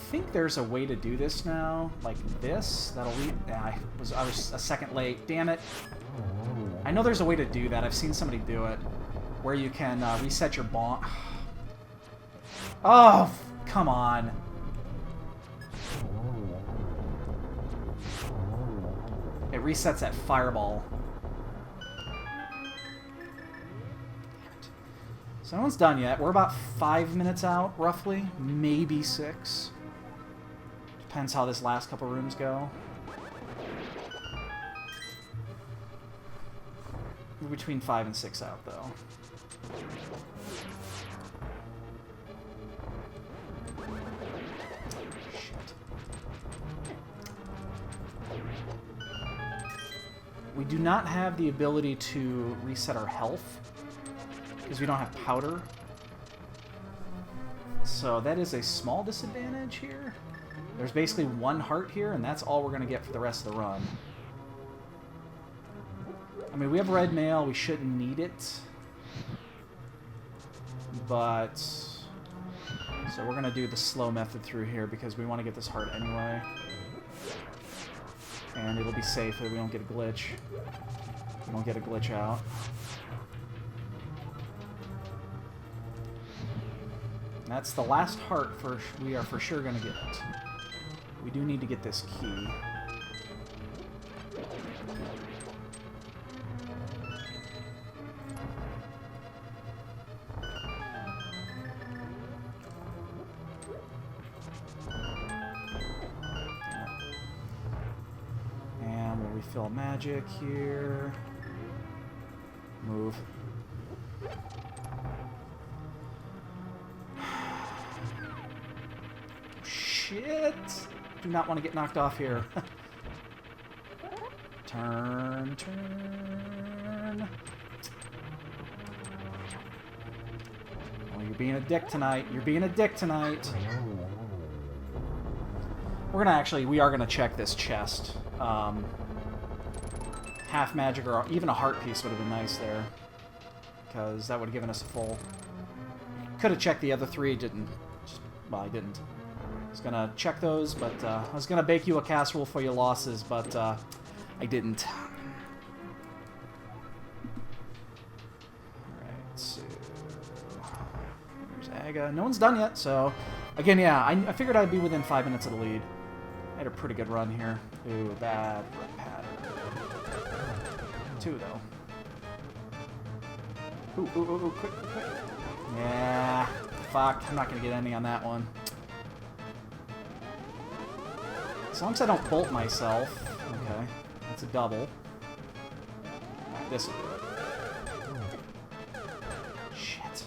think there's a way to do this now, like this. That'll lead... I was a second late. Damn it. I know there's a way to do that. I've seen somebody do it, where you can reset your bomb. Oh, come on. It resets that fireball. So no one's done yet. We're about 5 minutes out, roughly. Maybe 6. Depends how this last couple rooms go. We're between 5 and 6 out, though. Shit. We do not have the ability to reset our health, because we don't have powder. So So that is a small disadvantage here. There's basically 1 heart here, and that's all we're going to get for the rest of the run. I mean, we have red mail. We shouldn't need it. But... So we're going to do the slow method through here because we want to get this heart anyway. And it'll be safe that we don't get a glitch. We don't get a glitch out. And that's the last heart we are for sure going to get. We do need to get this key. And we'll refill magic here. Move. Shit! Do not want to get knocked off here. Turn. Oh, you're being a dick tonight. You're being a dick tonight. We are gonna check this chest. Half magic or even a heart piece would have been nice there. Because that would have given us a full... Could have checked the other 3, didn't. Well, I didn't. I was gonna check those, but I was gonna bake you a casserole for your losses, but I didn't. Alright, so... There's Aga. No one's done yet, so... Again, yeah, I figured I'd be within 5 minutes of the lead. I had a pretty good run here. Ooh, bad pattern. 2, though. Ooh, quick. Yeah, fuck. I'm not gonna get any on that one. As long as I don't bolt myself. Okay, that's a double. This will do it. Shit.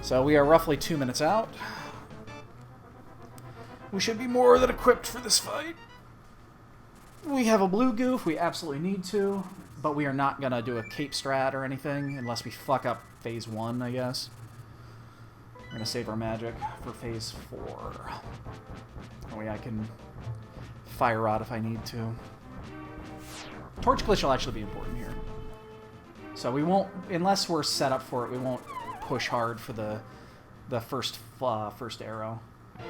So we are roughly 2 minutes out. We should be more than equipped for this fight. We have a blue goof, we absolutely need to, but we are not going to do a cape strat or anything unless we fuck up phase 1, I guess. We're going to save our magic for phase 4. That way I can fire rod if I need to. Torch glitch will actually be important here. So we won't, unless we're set up for it, we won't push hard for the first arrow. Yeah,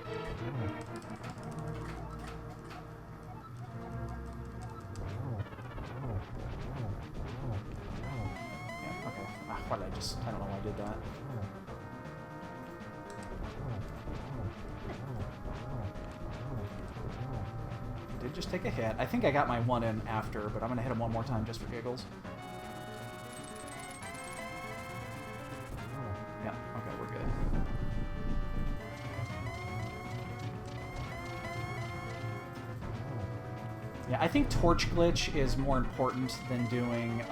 okay. Why did I don't know why I did that. I did just take a hit. I think I got my 1 in after, but I'm going to hit him one more time just for giggles. Yeah, okay, we're good. Yeah, I think Torch Glitch is more important than doing,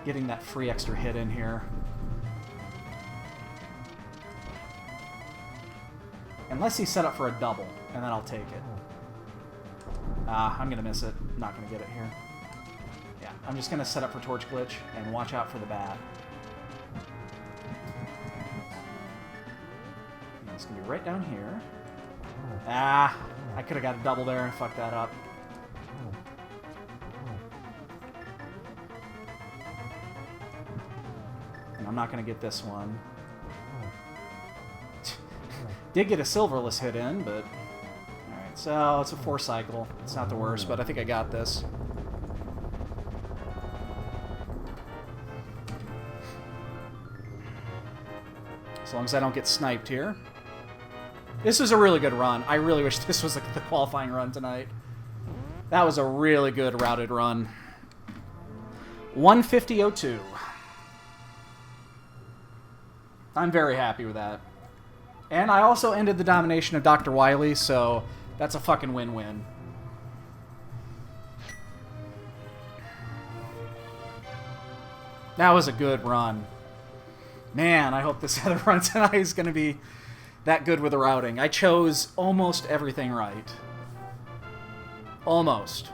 getting that free extra hit in here. Unless he's set up for a double, and then I'll take it. I'm gonna miss it. Not gonna get it here. Yeah, I'm just gonna set up for Torch Glitch and watch out for the bat. And it's gonna be right down here. I could have got a double there and fucked that up. And I'm not gonna get this one. Did get a silverless hit in, but... Alright, so it's a 4 cycle. It's not the worst, but I think I got this. As long as I don't get sniped here. This was a really good run. I really wish this was the qualifying run tonight. That was a really good routed run. 150.02. I'm very happy with that. And I also ended the domination of Dr. Wily, so that's a fucking win-win. That was a good run. Man, I hope this other run tonight is going to be that good with the routing. I chose almost everything right. Almost.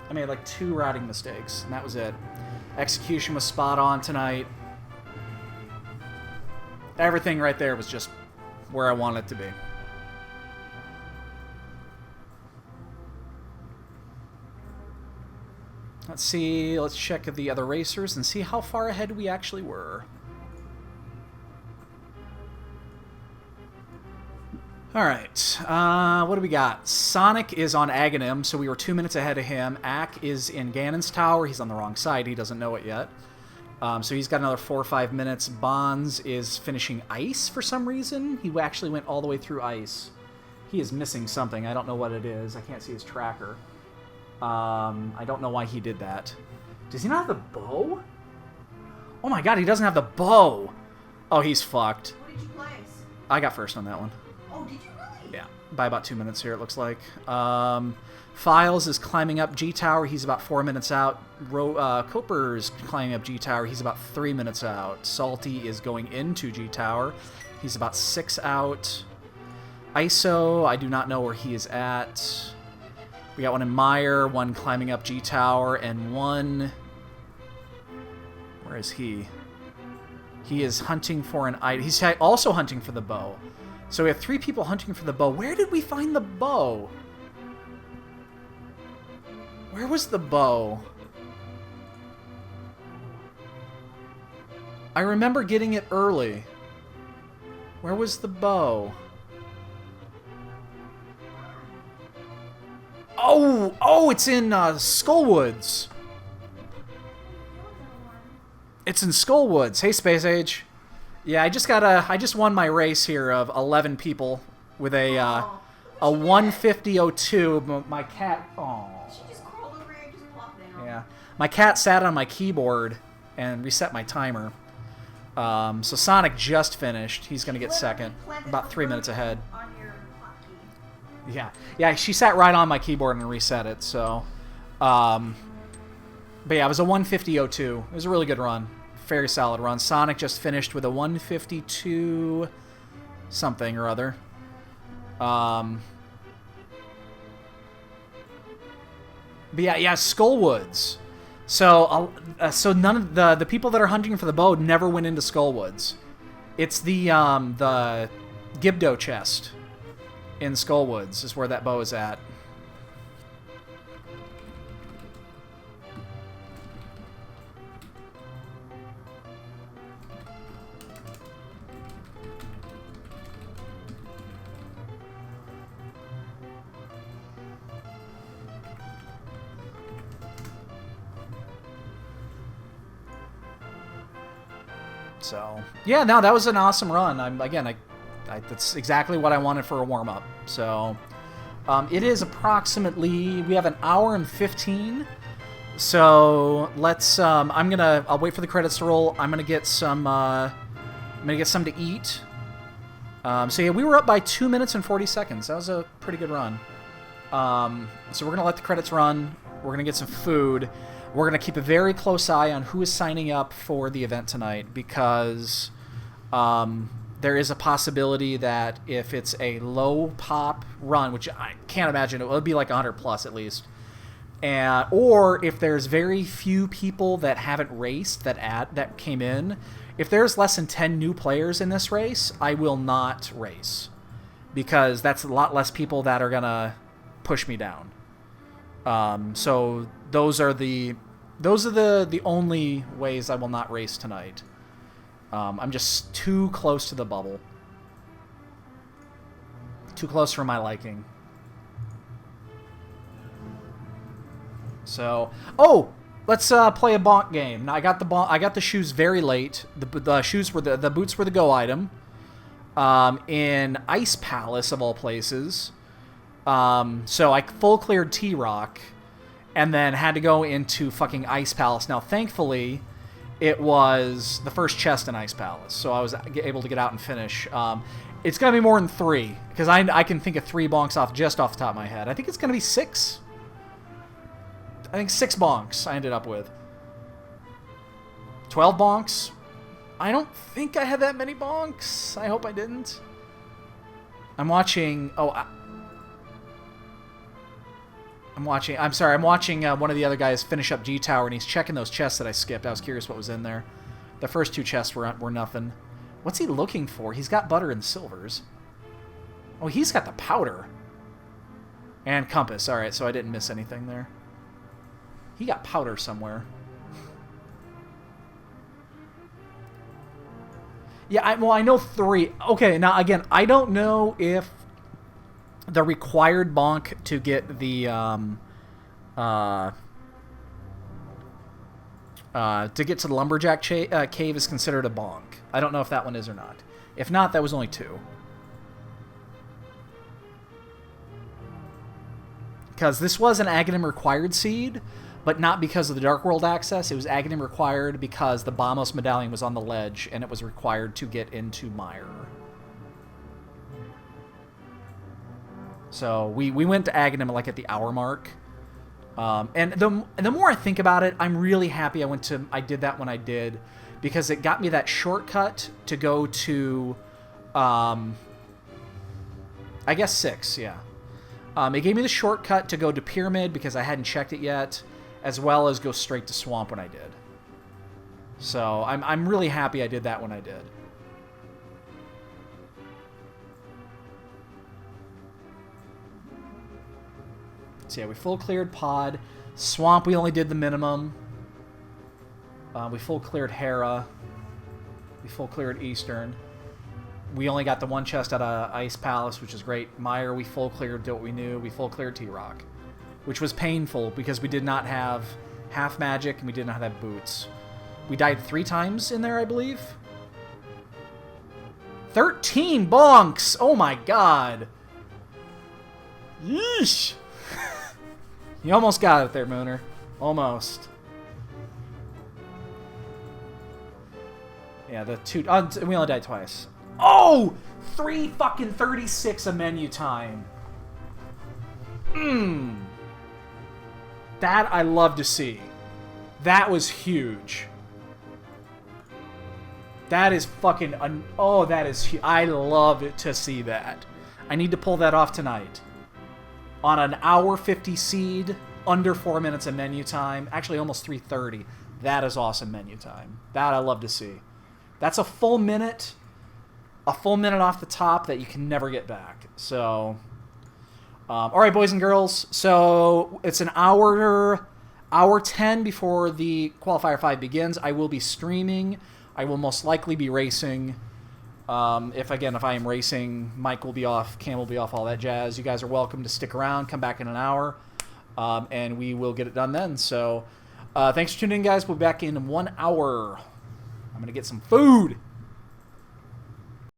I made like 2 routing mistakes, and that was it. Execution was spot on tonight. Everything right there was just where I wanted it to be. Let's see, let's check the other racers and see how far ahead we actually were. Alright, what do we got? Sonic is on Aghanim, so we were 2 minutes ahead of him. Ack is in Ganon's tower. He's on the wrong side. He doesn't know it yet. So he's got another 4 or 5 minutes. Bonds is finishing ice for some reason. He actually went all the way through ice. He is missing something. I don't know what it is. I can't see his tracker. I don't know why he did that. Does he not have the bow? Oh my god, he doesn't have the bow! Oh, he's fucked. What did you place? I got first on that one. Oh, did you really? Yeah, by about 2 minutes here, it looks like. Files is climbing up G-Tower. He's about 4 minutes out. Cooper's climbing up G-Tower. He's about 3 minutes out. Salty is going into G-Tower. He's about 6 out. ISO, I do not know where he is at. We got one in Meyer, one climbing up G-Tower, and one... Where is he? He is hunting for an item. He's also hunting for the bow. So we have 3 people hunting for the bow. Where did we find the bow? Where was the bow? I remember getting it early. Where was the bow? Oh, it's in Skullwoods. It's in Skullwoods. Hey, Space Age. Yeah, I just won my race here of 11 people with a 150.02. My cat. Oh. She just crawled over here and just plopped down. Yeah, my cat sat on my keyboard and reset my timer. So Sonic just finished. He's gonna get second, about 3 minutes ahead. On your hotkey. Yeah, she sat right on my keyboard and reset it. So, but yeah, it was a 150.02. It was a really good run. Very solid run. Sonic just finished with a 152 something or other. But yeah, Skullwoods. So none of the people that are hunting for the bow never went into Skullwoods. It's the Gibdo chest in Skullwoods is where that bow is at. So, yeah, no, that was an awesome run. That's exactly what I wanted for a warm-up. So, it is approximately, we have an hour and 15. So, let's, I'll wait for the credits to roll. I'm gonna get some to eat. So yeah, we were up by 2 minutes and 40 seconds. That was a pretty good run. So we're gonna let the credits run. We're gonna get some food. We're going to keep a very close eye on who is signing up for the event tonight because there is a possibility that if it's a low pop run, which I can't imagine, it will be like 100 plus at least, or if there's very few people that haven't raced that came in, if there's less than 10 new players in this race, I will not race because that's a lot less people that are going to push me down. So those are the only ways I will not race tonight. I'm just too close to the bubble. Too close for my liking. So, let's play a bonk game. Now I got the shoes very late. The shoes were the boots were the go item. In Ice Palace of all places. So I full cleared T-Rock. And then had to go into fucking Ice Palace. Now, thankfully, it was the first chest in Ice Palace, so I was able to get out and finish. It's going to be more than 3, because I can think of 3 bonks just off the top of my head. I think it's going to be 6. I think 6 bonks I ended up with. 12 bonks? I don't think I had that many bonks. I hope I didn't. I'm watching... I'm sorry, I'm watching one of the other guys finish up G Tower, and he's checking those chests that I skipped. I was curious what was in there. The first 2 chests were nothing. What's he looking for? He's got butter and silvers. Oh, he's got the powder. And compass. Alright, so I didn't miss anything there. He got powder somewhere. Yeah, I know 3. Okay, now again, I don't know if the required bonk to get the to get to the lumberjack cave is considered a bonk. I don't know if that one is or not. If not, that was only 2. Because this was an Aghanim required seed, but not because of the Dark World access. It was Aghanim required because the Bamos medallion was on the ledge, and it was required to get into Mire. So we went to Aghanim like at the hour mark. And the more I think about it, I'm really happy I did that when I did, because it got me that shortcut to go to, I guess 6, yeah. It gave me the shortcut to go to Pyramid because I hadn't checked it yet, as well as go straight to Swamp when I did. So I'm really happy I did that when I did. So yeah, we full cleared Pod. Swamp, we only did the minimum. We full cleared Hera. We full cleared Eastern. We only got the 1 chest out of Ice Palace, which is great. Mire, we full cleared, did what we knew. We full cleared T-Rock, which was painful because we did not have half magic and we did not have boots. We died 3 times in there, I believe. 13 bonks! Oh my god! Yeesh! You almost got it there, Mooner. Almost. Yeah, the 2... we only died twice. Oh! 3 fucking 36 a menu time. That I love to see. That was huge. That is fucking... oh, that is... I love it to see that. I need to pull that off tonight. On an hour 50 seed, under 4 minutes of menu time. Actually, almost 3:30. That is awesome menu time. That I love to see. That's a full minute off the top that you can never get back. So, all right, boys and girls. So it's an hour 10 before the Qualifier 5 begins. I will be streaming. I will most likely be racing. If I am racing, Mike will be off, Cam will be off, all that jazz. You guys are welcome to stick around, come back in an hour, and we will get it done then. So, thanks for tuning in, guys. We'll be back in 1 hour. I'm going to get some food.